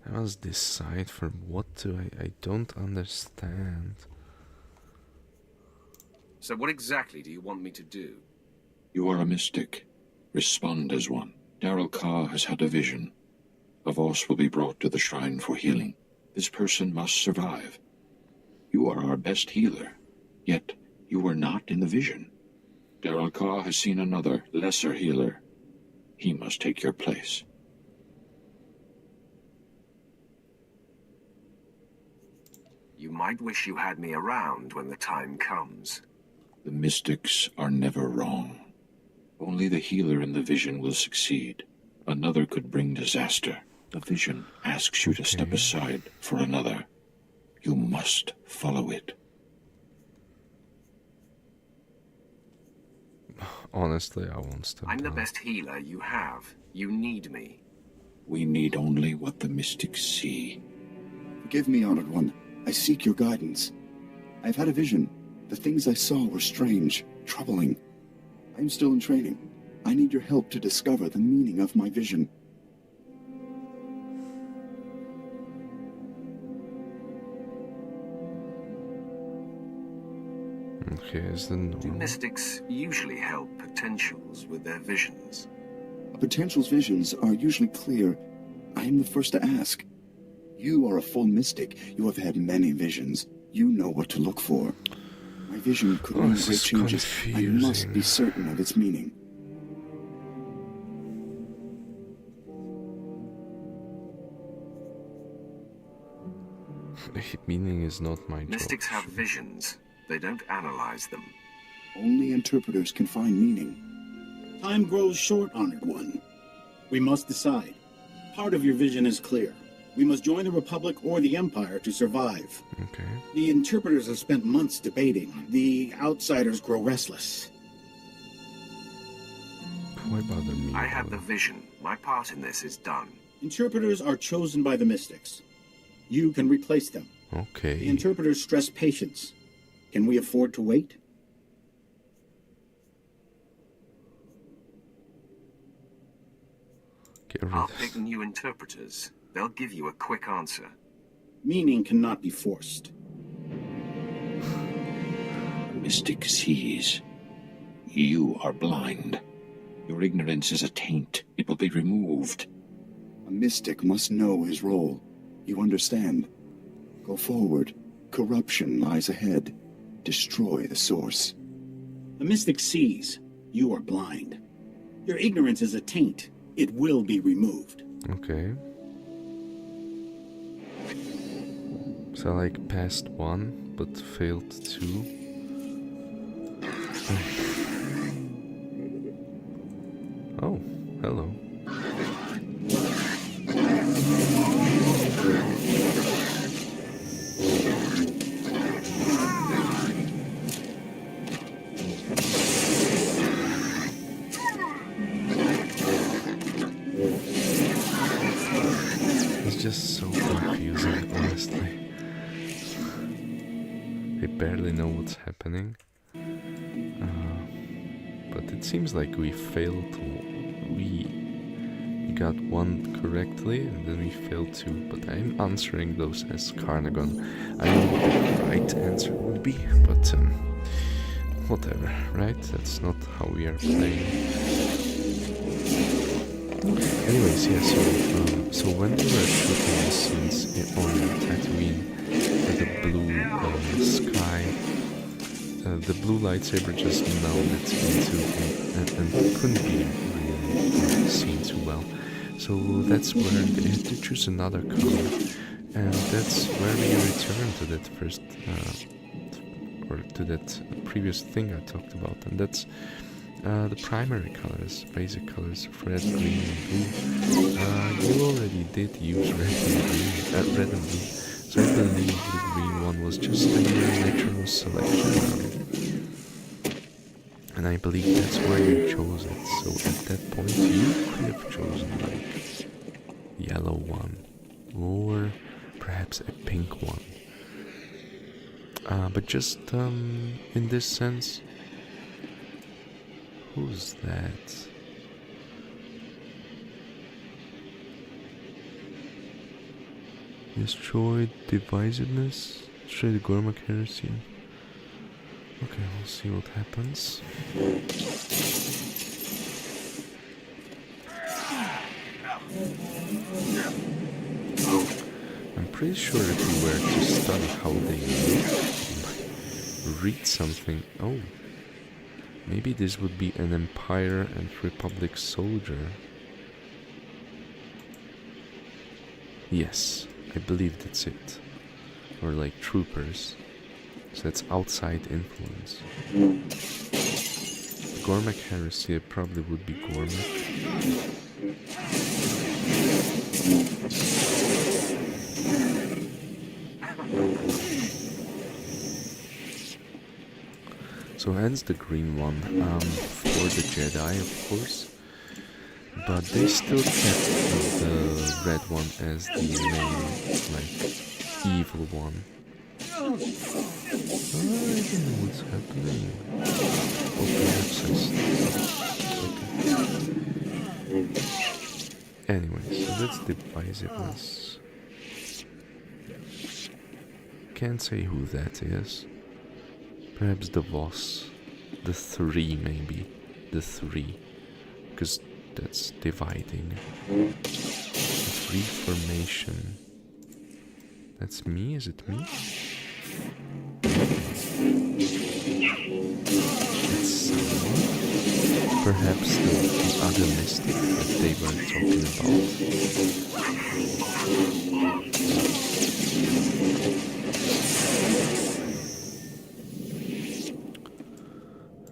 I must decide for what to... I don't understand. So what exactly do you want me to do? You are a mystic. Respond as one. Darrell Carr has had a vision. A Voss will be brought to the shrine for healing. This person must survive. You are our best healer, yet you were not in the vision. Darrell Carr has seen another, lesser healer. He must take your place. You might wish you had me around when the time comes. The mystics are never wrong. Only the healer in the vision will succeed. Another could bring disaster. The vision asks you to step aside for another. You must follow it. Honestly, I won't step I'm the down. best healer you have. You need me. We need only what the mystics see. Forgive me, Honored One. I seek your guidance. I've had a vision. The things I saw were strange, troubling. I'm still in training. I need your help to discover the meaning of my vision. Okay, is the Do mystics usually help potentials with their visions? A potential's visions are usually clear. I am the first to ask. You are a full mystic. You have had many visions. You know what to look for. My vision could mean this great is changes. I must be confusing. certain of its meaning. Meaning is not my job. Mystics have visions. They don't analyze them. Only interpreters can find meaning. Time grows short, Honored One. We must decide. Part of your vision is clear. We must join the Republic or the Empire to survive. Okay. The interpreters have spent months debating. The outsiders grow restless. Why bother me? I have the vision. My part in this is done. Interpreters are chosen by the mystics. You can replace them. The Okay. interpreters stress patience. Can we afford to wait? Get rid I'll of pick new interpreters. They'll give you a quick answer. Meaning cannot be forced. The mystic sees. You are blind. Your ignorance is a taint. It will be removed. A mystic must know his role. You understand? Go forward. Corruption lies ahead. Destroy the source. The mystic sees. You are blind. Your ignorance is a taint. It will be removed. Okay. So I like passed one, but failed two. Oh, hello. It's just so confusing, honestly. I barely know what's happening. But it seems like we failed to... We got one correctly, and then we failed two. But I'm answering those as Carnagon. I know what the right answer would be, but whatever, right? That's not how we are playing. Anyways, yeah, so when we were shooting the scenes on Tatooine with the blue sky, the blue lightsaber just melded into and couldn't be really seen too well. So that's where they had to choose another color, and that's where we return to that first, or to that previous thing I talked about, and that's the primary colors, basic colors of red, green, and blue. You already did use red and green, red and blue, so I believe the green one was just a natural selection. And I believe that's why you chose it. So at that point, you could have chosen like yellow one, or perhaps a pink one. But just in this sense. Who's that? Destroy divisiveness? Destroy the Gormak heresy? Okay, we'll see what happens. I'm pretty sure if we were to study how they look, read something. Oh. Maybe this would be an Empire and Republic soldier. Yes, I believe that's it. or like troopers. So that's outside influence. Gormak heresy probably would be Gormak. So hence the green one for the Jedi, of course. But they still kept the red one as the main, like, evil one. I don't know what's happening. Or perhaps I Anyway, so that's divisiveness. Can't say who that is. Perhaps the Voss. The 3 maybe. The 3. Because that's dividing. Reformation. That's me? Is it me? It's perhaps the other mystic that they were talking about.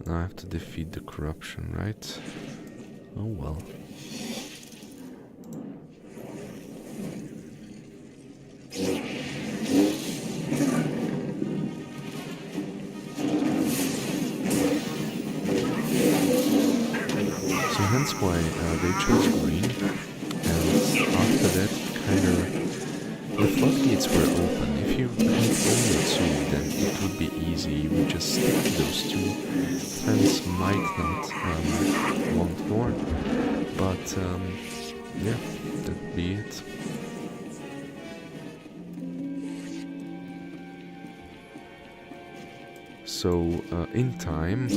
Now I have to defeat the corruption, right? Oh well. So hence why they chose green, and after that kind of the floodgates were open. If you had only 2, then it would be easy. You would just stick to those 2. Friends might not want more, but yeah, that'd be it. So in time,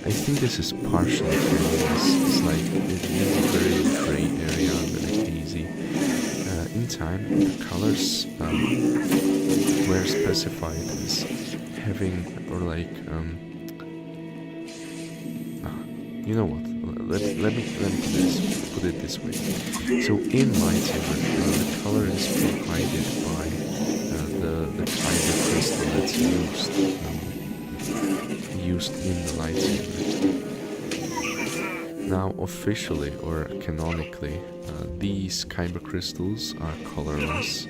I think this is partially it's like it is a very gray area, very hazy. In time, the colors were specified as having, or like, you know what? Let me put it this way. So in Lightsaber, the color is provided by the kyber crystal that's used in the lightsaber. Now, officially or canonically, these kyber crystals are colorless,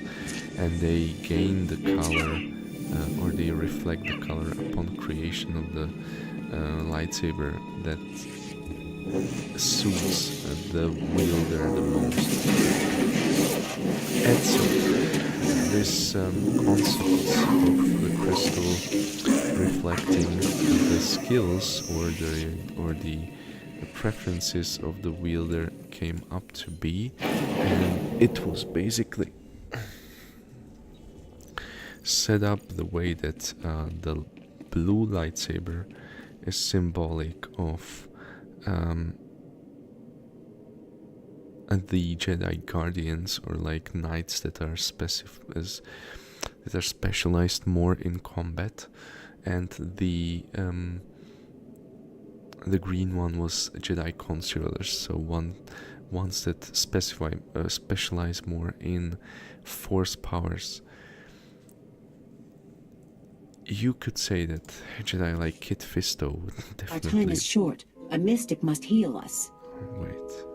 and they gain the color, or they reflect the color upon creation of the lightsaber that suits the wielder the most. And so, this concept of the crystal reflecting the skills or the preferences of the wielder came up to be, and it was basically set up the way that the blue lightsaber is symbolic of the Jedi Guardians, or like knights that are specialized more in combat, and the green one was Jedi Concealers, so ones that specialize more in force powers. You could say that Jedi like Kit Fisto would definitely... Our time is short. A mystic must heal us. Wait.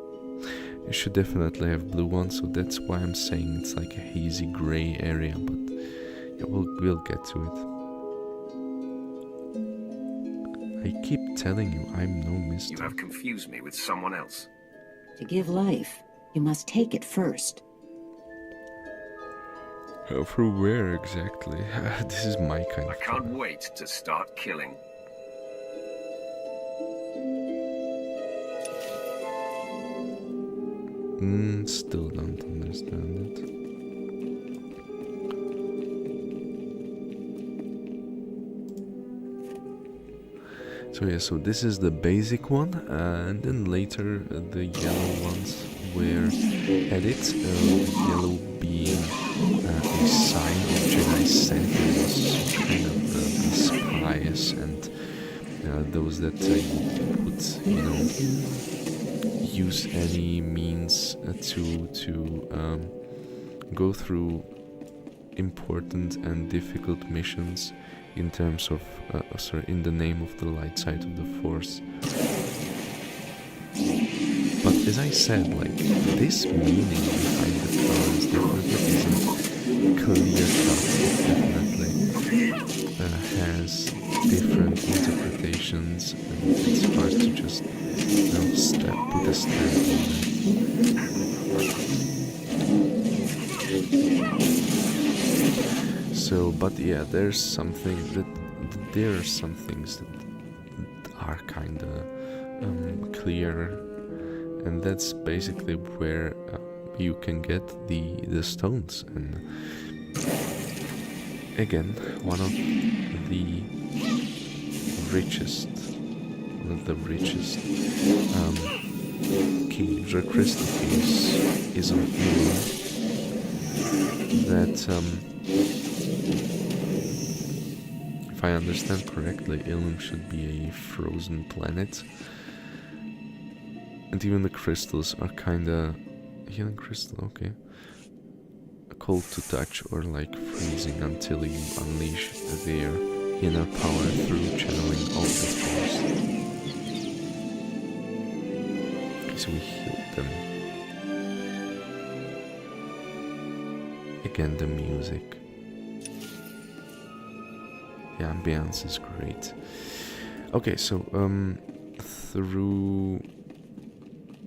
You should definitely have blue ones, so that's why I'm saying it's like a hazy grey area, but yeah, we'll get to it. I keep telling you, I'm no mystic. You have confused me with someone else. To give life, you must take it first. For where exactly? This is my kind of I can't wait to start killing. Still don't understand it. So yeah, so this is the basic one, and then later the yellow ones were added. Yellow being a sign of Jedi sentinels, kind of the spies and those that would, use any means to go through important and difficult missions in terms of, in the name of the light side of the Force. But as I said, like, this meaning behind the colors definitely isn't clear cut. It definitely has different interpretations, and it's hard to just, put a stamp on it. So, but yeah, there are some things that are kinda clearer, and that's basically where you can get the stones. And again, one of the richest, not the richest, crystal keys is on Ilum. That, if I understand correctly, Ilum should be a frozen planet. And even the crystals are kinda... healing crystal, okay. Cold to touch or like freezing until you unleash their inner power through channeling of the Force. Okay, so we healed them. Again, the music. The ambience is great. Okay, so through...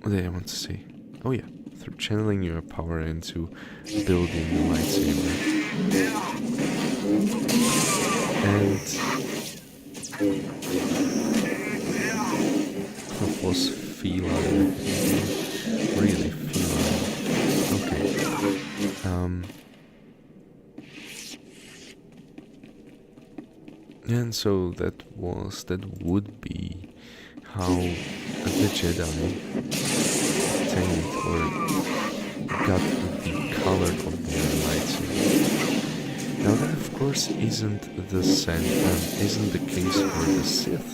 what did I want to say? Oh yeah, through channeling your power into building the lightsaber. And Voss feline. Really feline. Okay. And so that would be how the Jedi obtained or got the color of their lightsaber. Now that of course isn't the case for the Sith.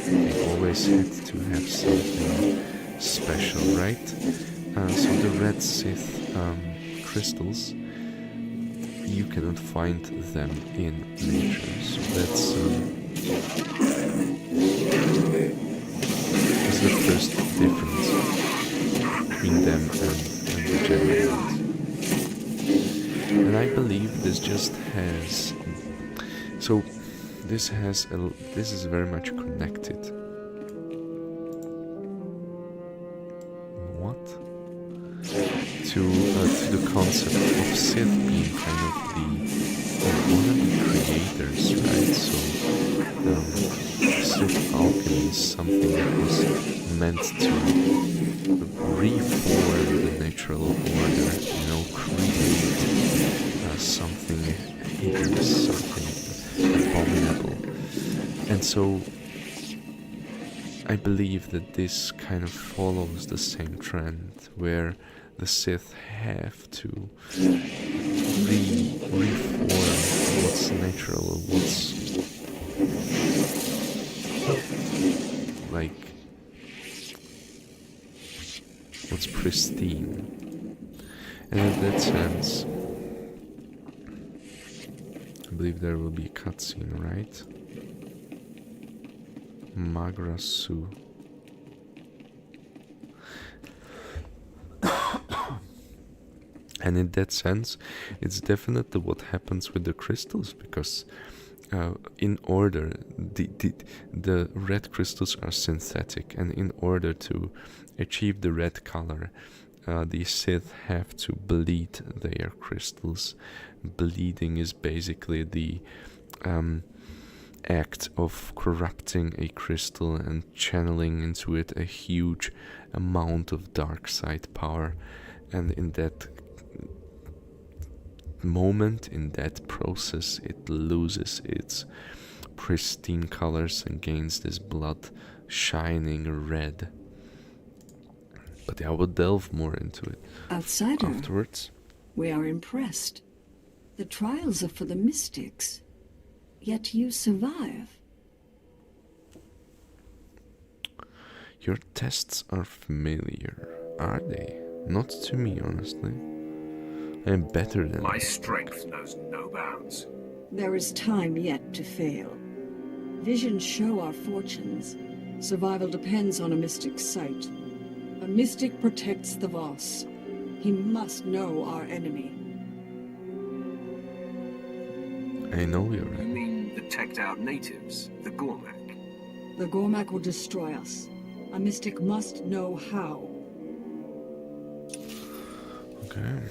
They always had to have something special, right? So the red Sith crystals, you cannot find them in nature. So that's the first difference between them and the Jedi. And I believe this just has... so this is very much connected. What? To the concept of Sith being kind of one of the creators, right? So Sith alchemy is something that was meant to reform the natural order, create something hideous, something abominable. And so I believe that this kind of follows the same trend, where the Sith have to reform what's natural, what's pristine. And in that sense, I believe there will be a cutscene, right? Magra Su. And in that sense, it's definitely what happens with the crystals, because in order, the red crystals are synthetic, and in order to achieve the red color, the Sith have to bleed their crystals. Bleeding is basically the act of corrupting a crystal and channeling into it a huge amount of dark side power, and in that moment, in that process, it loses its pristine colors and gains this blood shining red. But I will delve more into it Outsider, afterwards. We are impressed. The trials are for the mystics, yet you survive. Your tests are familiar, are they? Not to me, honestly. I'm better than My strength knows no bounds. There is time yet to fail. Visions show our fortunes. Survival depends on a mystic's sight. A mystic protects the Voss. He must know our enemy. I know you're You right. mean the teched-out natives, the Gormak? The Gormak will destroy us. A mystic must know how. Okay.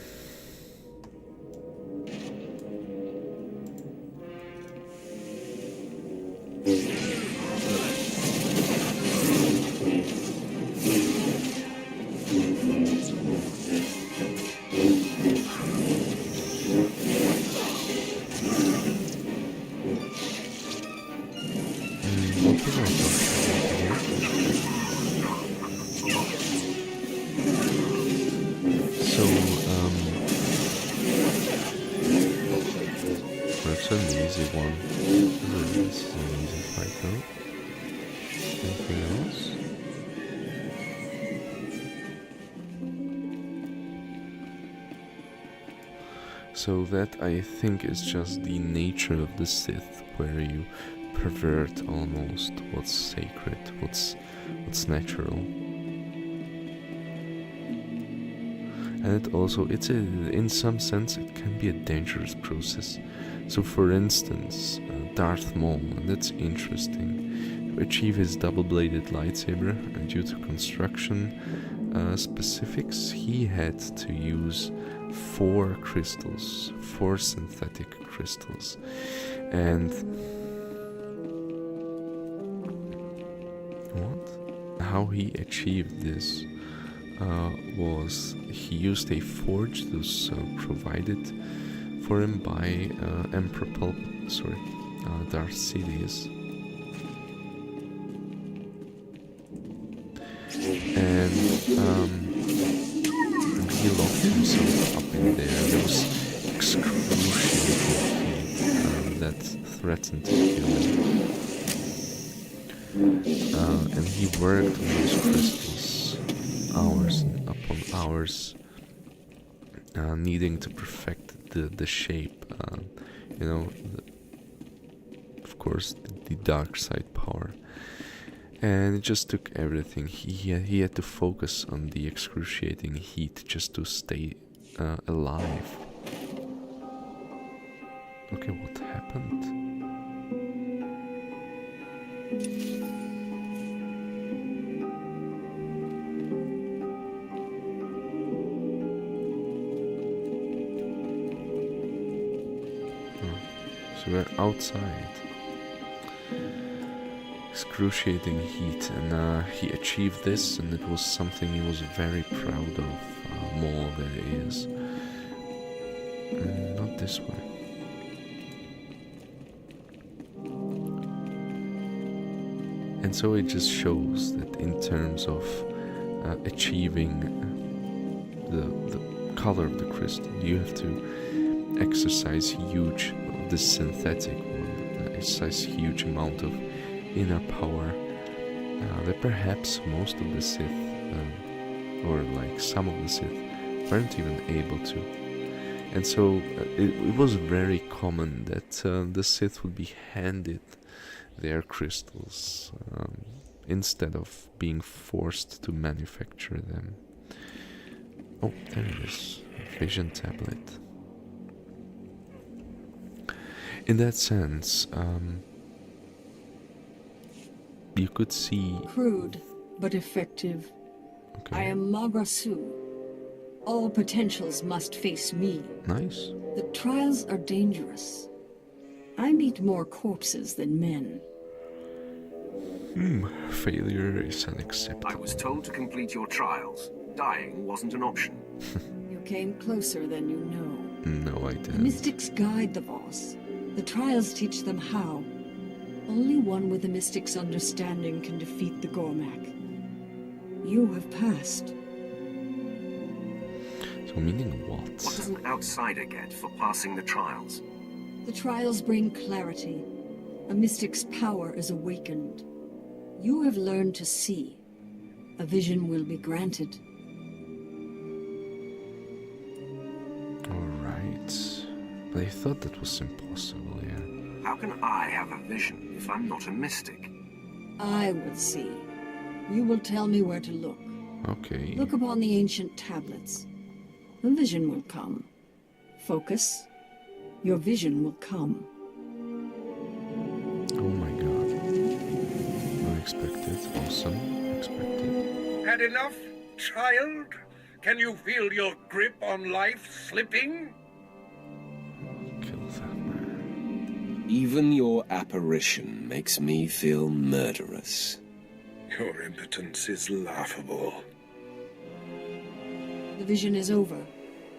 What was I talking about here? So, that's an easy one. This is an easy fight though. Anything else? So that, I think, is just the nature of the Sith, where you pervert almost what's sacred, what's natural. And it also, in some sense, it can be a dangerous process. So for instance, Darth Maul, and that's interesting, to achieve his double-bladed lightsaber, due to construction specifics, he had to use 4 crystals, 4 synthetic crystals. And how he achieved this was he used a forge that was provided for him by Emperor Darth Sidious. And he locked himself up in there. There was excruciating heat that threatened to kill him. And he worked on those crystals hours upon hours, needing to perfect the shape. Of course, the dark side power. And it just took everything. He had to focus on the excruciating heat just to stay alive. Okay, what happened? So we're outside. Excruciating heat, and he achieved this, and it was something he was very proud of, Maul that he is. Not this way. And so it just shows that in terms of achieving the color of the crystal, you have to exercise the synthetic one, exercise huge amount of inner power that perhaps most of the Sith, or like some of the Sith, weren't even able to. And so it was very common that the Sith would be handed their crystals instead of being forced to manufacture them. Oh, there it is. Vision tablet. In that sense, you could see... Crude, but effective. Okay. I am Magrasu. All potentials must face me. Nice. The trials are dangerous. I meet more corpses than men. Failure is unacceptable. I was told to complete your trials. Dying wasn't an option. You came closer than you know. No, I The didn't. mystics guide the Voss. The trials teach them how. Only one with the mystic's understanding can defeat the Gormak. You have passed. So meaning what? What does an outsider get for passing the trials? The trials bring clarity. A mystic's power is awakened. You have learned to see. A vision will be granted. All They thought that was impossible, yeah. How can I have a vision if I'm not a mystic? I will see. You will tell me where to look. Okay. Look upon the ancient tablets. The vision will come. Focus. Your vision will come. Oh my god. Unexpected. Awesome. Expected. Had enough, child? Can you feel your grip on life slipping? Kill that man. Even your apparition makes me feel murderous. Your impotence is laughable. The vision is over.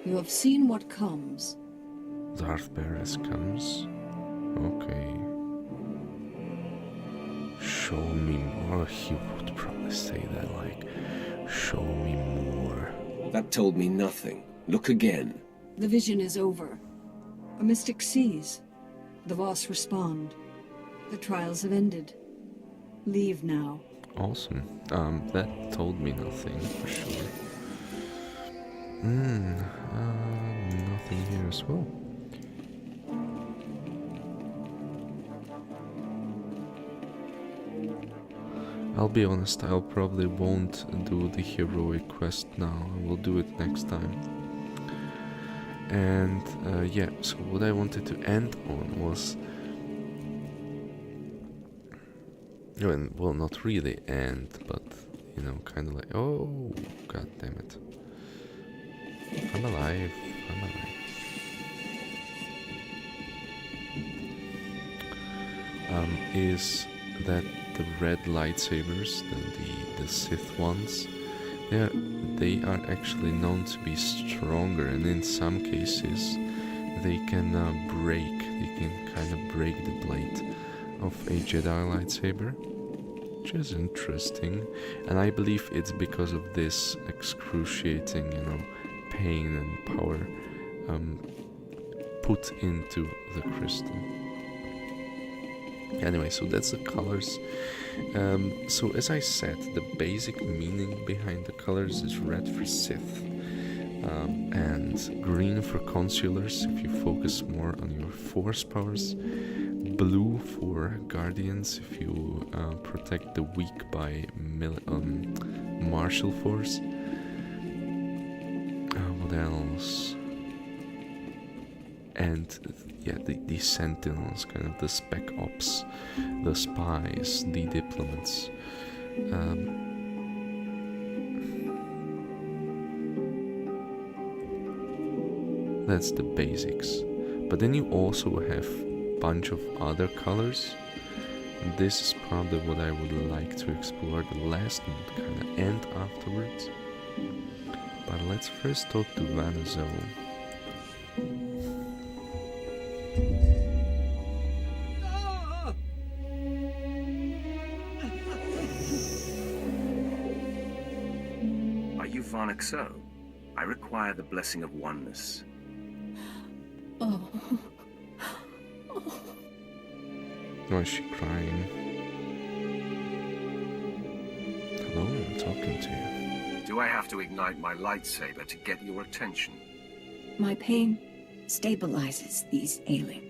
You have seen what comes. Darth Beres comes. Okay. Show me more. He would probably say that, like, show me more. That told me nothing. Look again. The vision is over. A mystic sees. The Voss respond. The trials have ended. Leave now. Awesome. That told me nothing, for sure. Nothing here as well. I'll be honest, I'll probably won't do the heroic quest now. I will do it next time. And yeah, so what I wanted to end on was... well, not really end, but, you know, kind of like... Oh, god damn it. I'm alive. I'm alive. Is that the red lightsabers, the Sith ones, they are actually known to be stronger, and in some cases they can kind of break the blade of a Jedi lightsaber, which is interesting. And I believe it's because of this excruciating, you know, pain and power put into the crystal. Anyway, so that's the colors. So as I said, the basic meaning behind the colors is red for Sith, and green for consulars if you focus more on your force powers, blue for guardians if you protect the weak by martial force. What else? And yeah, the sentinels, kind of the spec ops, the spies, the diplomats. That's the basics. But then you also have a bunch of other colors. And this is probably what I would like to explore the last and kind of end afterwards. But let's first talk to Vanazo. Are you Varnixo? I require the blessing of oneness. Oh. Why is she crying? Hello, I'm talking to you. Do I have to ignite my lightsaber to get your attention? My pain stabilizes these ailing.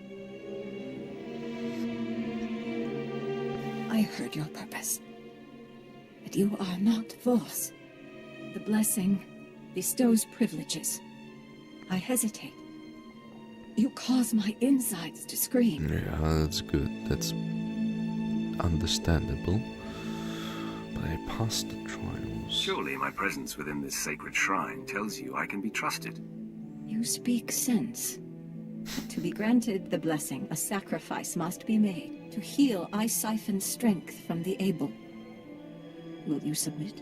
I heard your purpose. But you are not Voss. The blessing bestows privileges. I hesitate. You cause my insides to scream. Yeah, that's good. That's understandable. But I passed the trials. Surely my presence within this sacred shrine tells you I can be trusted. You speak sense. To be granted the blessing, a sacrifice must be made. To heal, I siphon strength from the able. Will you submit?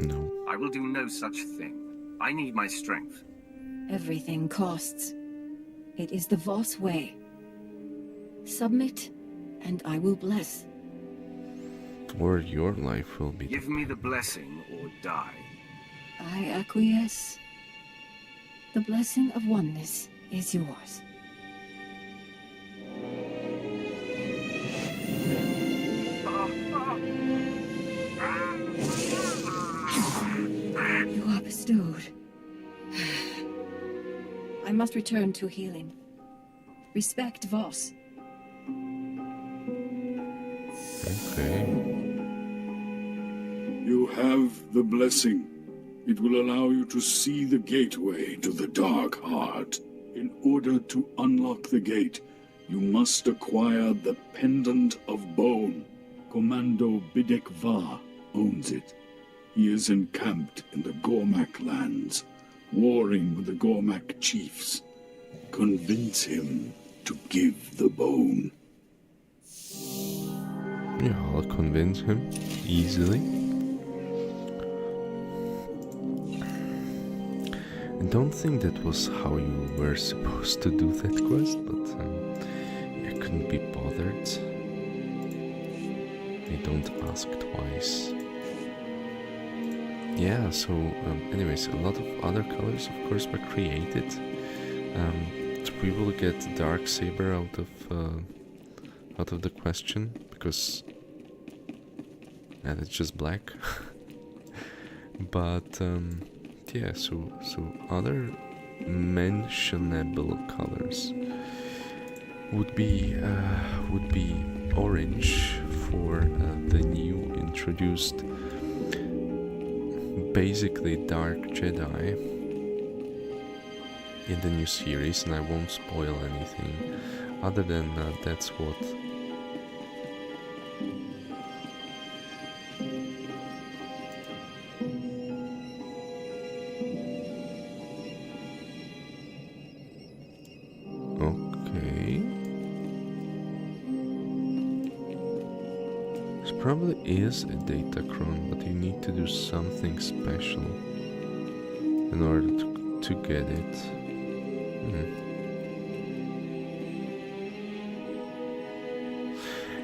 No. I will do no such thing. I need my strength. Everything costs. It is the Voss way. Submit, and I will bless. Or your life will be... Give me the blessing or die. I acquiesce. The blessing of oneness is yours. must return to healing. Respect Voss. Okay. You have the blessing. It will allow you to see the gateway to the Dark Heart. In order to unlock the gate, you must acquire the Pendant of Bone. Commando Bidek Va owns it. He is encamped in the Gormak lands, warring with the Gormak chiefs. Convince him to give the bone. Yeah, I'll convince him easily. I don't think that was how you were supposed to do that quest, but I couldn't be bothered. They don't ask twice. Yeah, so anyways, a lot of other colors of course were created. So we will get Darksaber out of the question, because it's just black. But yeah, so other mentionable colors would be orange for the new introduced, basically Dark Jedi in the new series, and I won't spoil anything other than that's what probably is a Datacron, but you need to do something special in order to get it.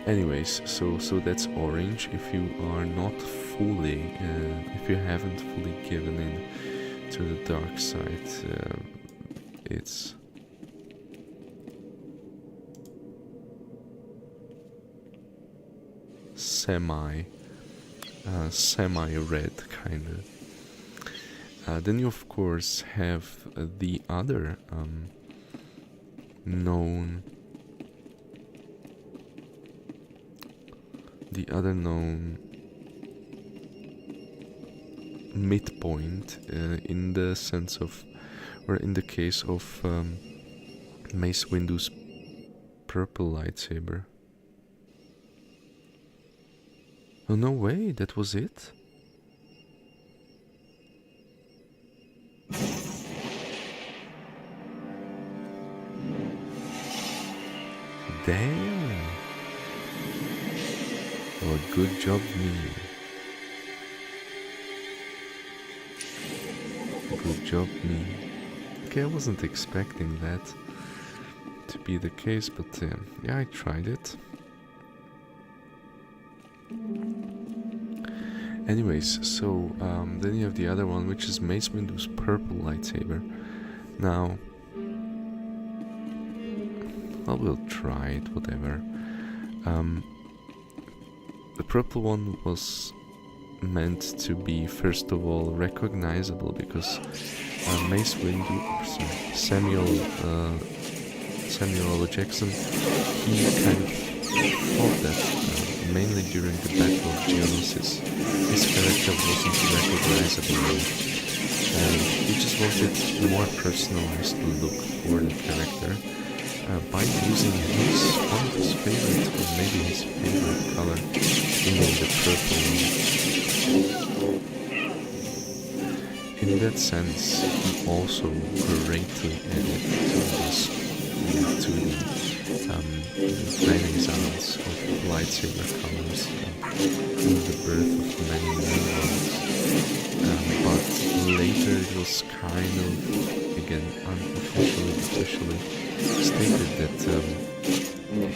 Anyways, so that's orange. If you are not fully, if you haven't fully given in to the dark side, it's semi-red kind of. Then you of course have the other known midpoint in the sense of, or in the case of Mace Windu's purple lightsaber. Oh, no way, that was it? Damn! Oh, good job, me. Good job, me. Okay, I wasn't expecting that to be the case, but yeah, I tried it. Anyways, so then you have the other one, which is Mace Windu's purple lightsaber. Now, I will try it, whatever. The purple one was meant to be, first of all, recognizable, because Mace Windu, Samuel L. Jackson, he kind of thought that mainly during the Battle of Geonosis, his character wasn't recognizable, and he just wanted a more personalized look for the character by using one of his favorite, or maybe his favorite color, being the purple. In that sense, he also greatly added to the renaissance of lightsaber colors and the birth of many new ones. But later it was kind of, again, unofficially, officially stated that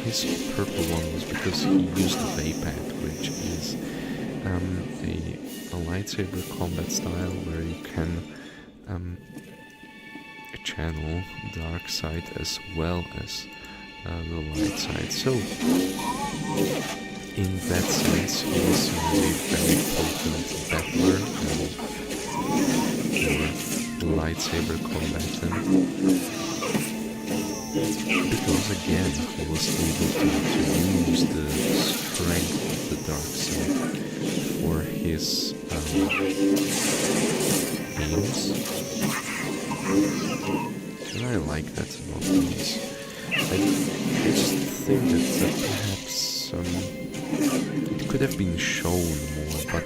his purple one was because he used the Vapad, which is a lightsaber combat style where you can channel dark side as well as the light side. So in that sense, he was really very potent battler, or lightsaber combatant, because again he was able to use the strength of the dark side for his aims. And I like that about these. I just think that perhaps it could have been shown more, but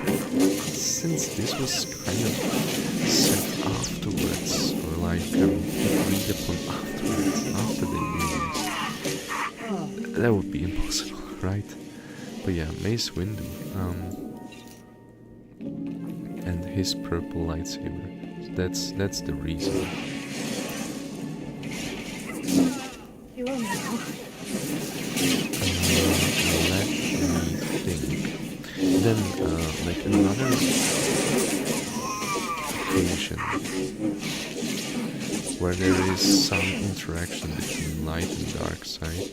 since this was kind of set afterwards, or like agreed upon afterwards, after the release, that would be impossible, right? But yeah, Mace Windu, and his purple lightsaber. That's the reason. You own it now. Let me think. Then, like another occasion where there is some interaction between light and dark side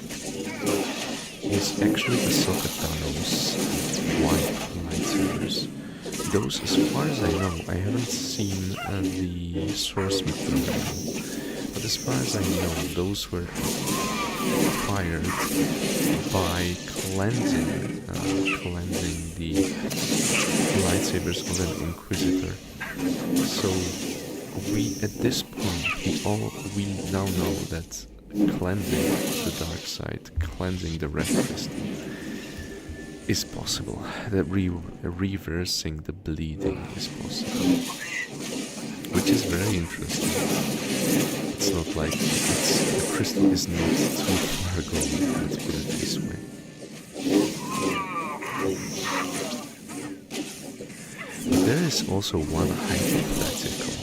is actually the Sokatanos white lightsabers. Those, as far as I know, I haven't seen the source material, but as far as I know, those were acquired by cleansing the lightsabers of an Inquisitor. So at this point, we now know that cleansing the dark side, cleansing the red crystal, is possible. That reversing the bleeding is possible, which is very interesting. It's not like the crystal is not too far gone, let's put it this way. There is also one hypothetical,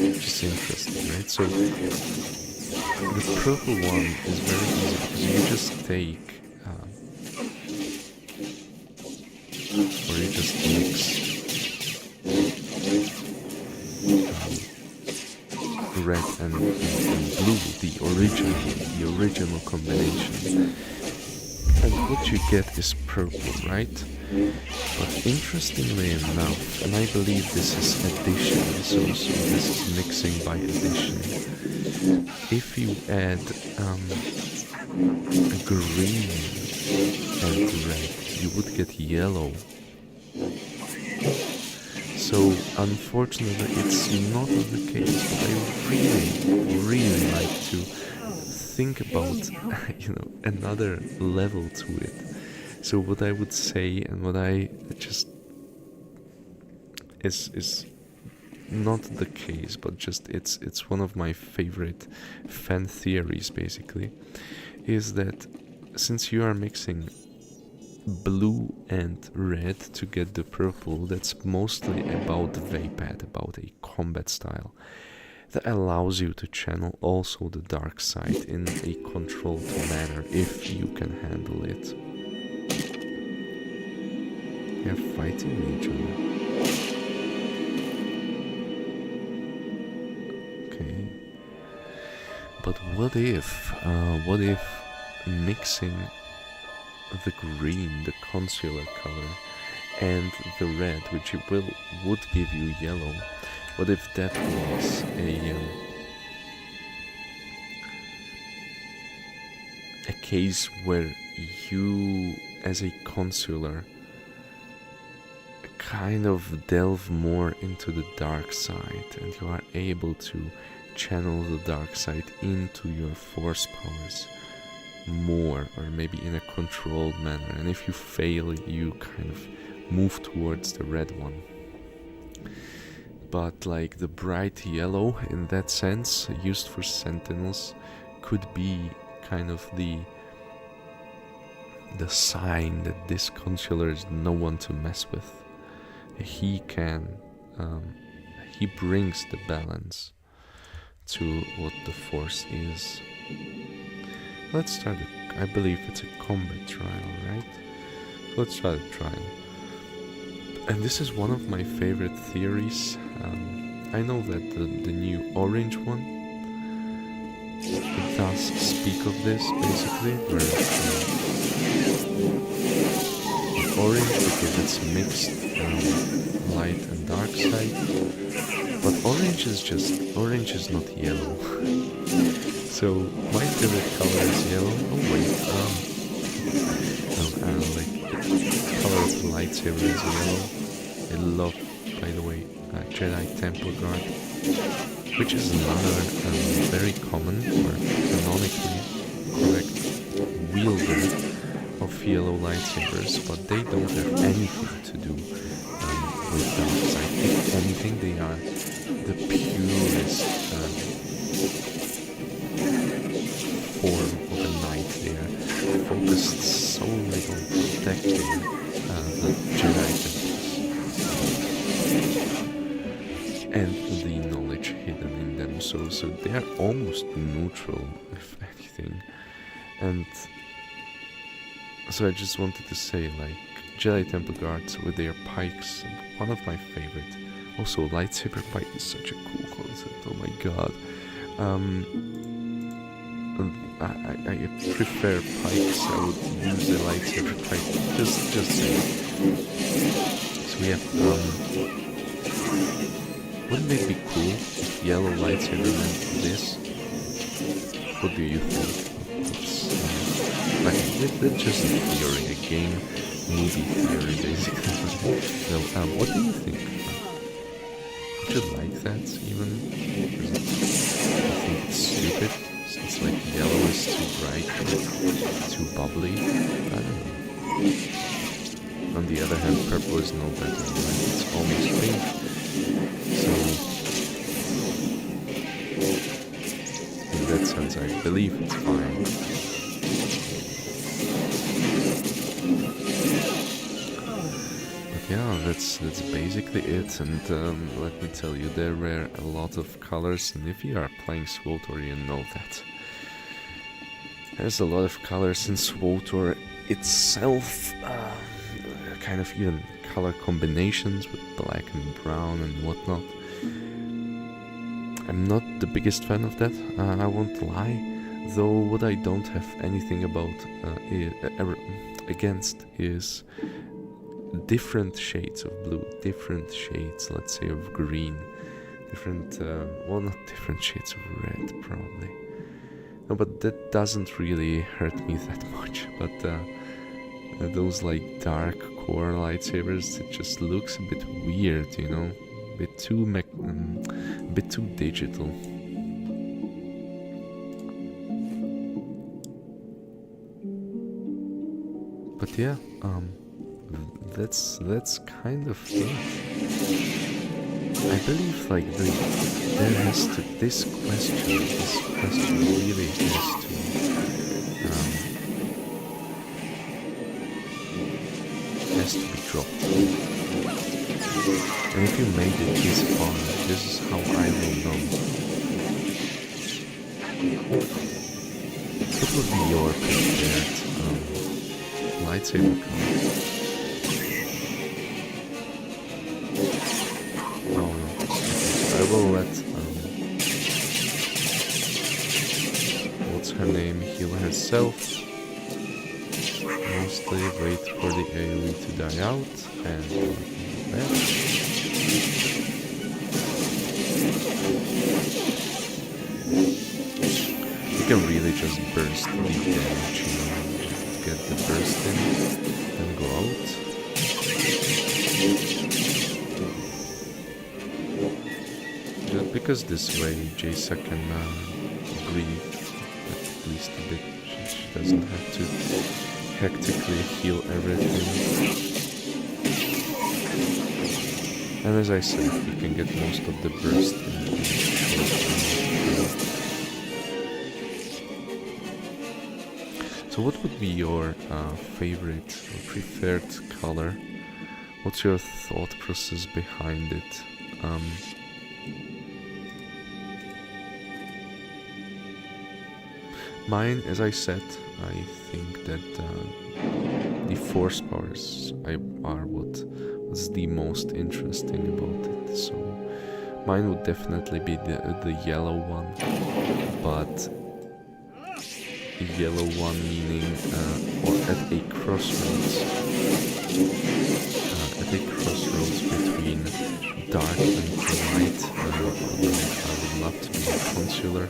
which is interesting, right? So the purple one is very easy because you just take or you just mix red and blue, the original combination, and what you get is purple, right? But interestingly enough, and I believe this is addition, so this is mixing by addition. If you add green and red, you would get yellow. So unfortunately it's not the case, but I really like to think about another level to it. So what I would say, and what I just is not the case, but just it's one of my favorite fan theories basically, is that since you are mixing blue and red to get the purple, that's mostly about the Vapad, about a combat style that allows you to channel also the dark side in a controlled manner if you can handle it. They're fighting each other. Okay. But what if mixing the green, the consular color, and the red, which would give you yellow, what if that was a case where you, as a consular, kind of delve more into the dark side, and you are able to channel the dark side into your force powers more, or maybe in a controlled manner, and if you fail, you kind of move towards the red one. But like the bright yellow, in that sense, used for sentinels, could be kind of the sign that this consular is no one to mess with. He brings the balance to what the force is. Let's start I believe it's a combat trial, right? Let's start a trial. And this is one of my favorite theories. I know that the new orange one, it does speak of this, basically, where orange, because it's mixed light and dark side, But orange is not yellow. So my favorite color is yellow. Oh wait, like the color of the lightsaber is yellow. I love, by the way, Jedi Temple Guard, which is another very common or canonically correct wielder of yellow lightsabers, but they don't have anything to do with dark side. If anything, they are the purest form of a knight. They are focused solely on protecting the Jedi temples and the knowledge hidden in them. So they are almost neutral, if anything. And so I just wanted to say, like, Jedi Temple Guards with their pikes, one of my favorite. Also, lightsaber pike is such a cool concept. Oh my god. I prefer pikes. I would use the lightsaber pike. Just saying. So we have wouldn't it be cool if yellow lightsaber meant this? What do you think? That's just a theory, a game movie theory, basically. So, what do you think? Would you like that, even? Or do you think it's stupid? Since, like, yellow is too bright, too bubbly? I don't know. On the other hand, purple is no better, right? It's almost pink. So, in that sense, I believe it's fine. Yeah, that's basically it, and let me tell you, there were a lot of colors, and if you are playing SWTOR, you know that. There's a lot of colors in SWTOR itself, kind of even color combinations with black and brown and whatnot. I'm not the biggest fan of that, I won't lie, though what I don't have anything about against is different shades of blue, different shades, let's say, of green, different, well, not different shades of red, probably. No, but that doesn't really hurt me that much, but those, like, dark core lightsabers, it just looks a bit weird, you know, a bit too digital. But yeah, that's kind of it. I believe, like, this question really has to be dropped. And if you made it this far, this is how I will know. What would be your preferred lightsaber color? I will let what's her name heal herself. Mostly wait for the AoE to die out and that. You can really just burst the damage, you know, get the burst in and go out. Because this way Jaisa can breathe at least a bit. She doesn't have to hectically heal everything. And as I said, you can get most of the burst in short time. So what would be your favorite or preferred color? What's your thought process behind it? Mine, as I said, I think that the force powers are what's the most interesting about it. So mine would definitely be the yellow one, but the yellow one meaning or at a crossroads at a crossroads between dark and light. I would love to be a consular.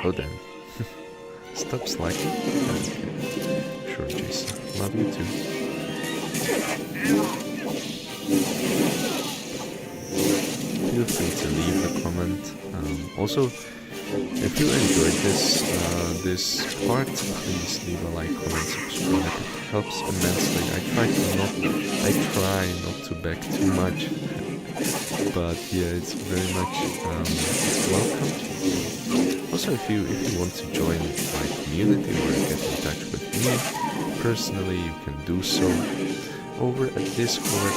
Oh damn. Stop slacking. Okay. Sure, Jason. Love you too. Feel free to leave a comment. Also, if you enjoyed this part, please leave a like, comment, subscribe. It helps immensely. I try not to beg too much, but yeah, it's very much welcome. Also, if you want to join my community or get in touch with me personally, you can do so over at Discord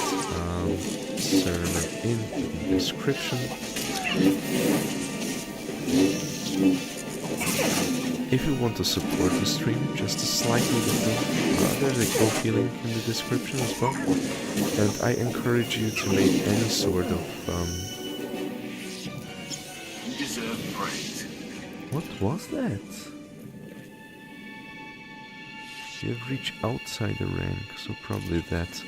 server in the description. If you want to support the stream, just a slightly different, there's a Ko-fi link in the description as well. And I encourage you to make any sort of You deserve praise. What was that? You've reached outside the rank, so probably that.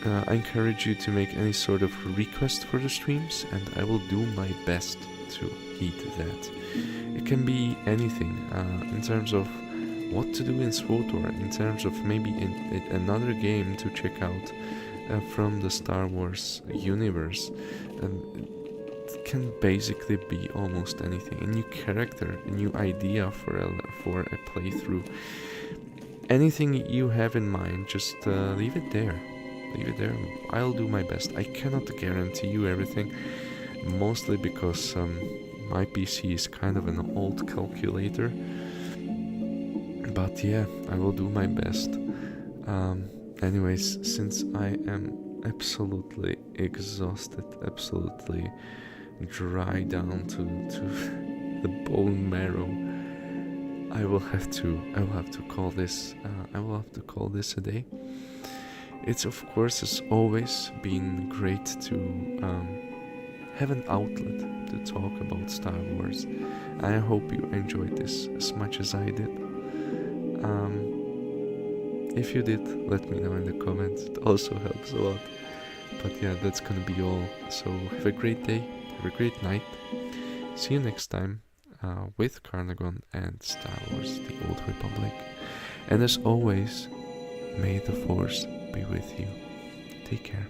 I encourage you to make any sort of request for the streams, and I will do my best to heed that. It can be anything, in terms of what to do in SWTOR, in terms of maybe another game to check out from the Star Wars universe. It can basically be almost anything. A new character, a new idea for a playthrough. Anything you have in mind, just leave it there. Leave it there. I'll do my best. I cannot guarantee you everything, mostly because my PC is kind of an old calculator. But yeah, I will do my best. Anyways, since I am absolutely exhausted, absolutely dry down to the bone marrow, I will have to call this a day. It's of course, as always, been great to have an outlet to talk about Star Wars. I hope you enjoyed this as much as I did. If you did, let me know in the comments. It also helps a lot. But yeah, that's gonna be all. So have a great day, have a great night. See you next time with Carnagon and Star Wars: The Old Republic. And as always, may the Force be with you. Take care.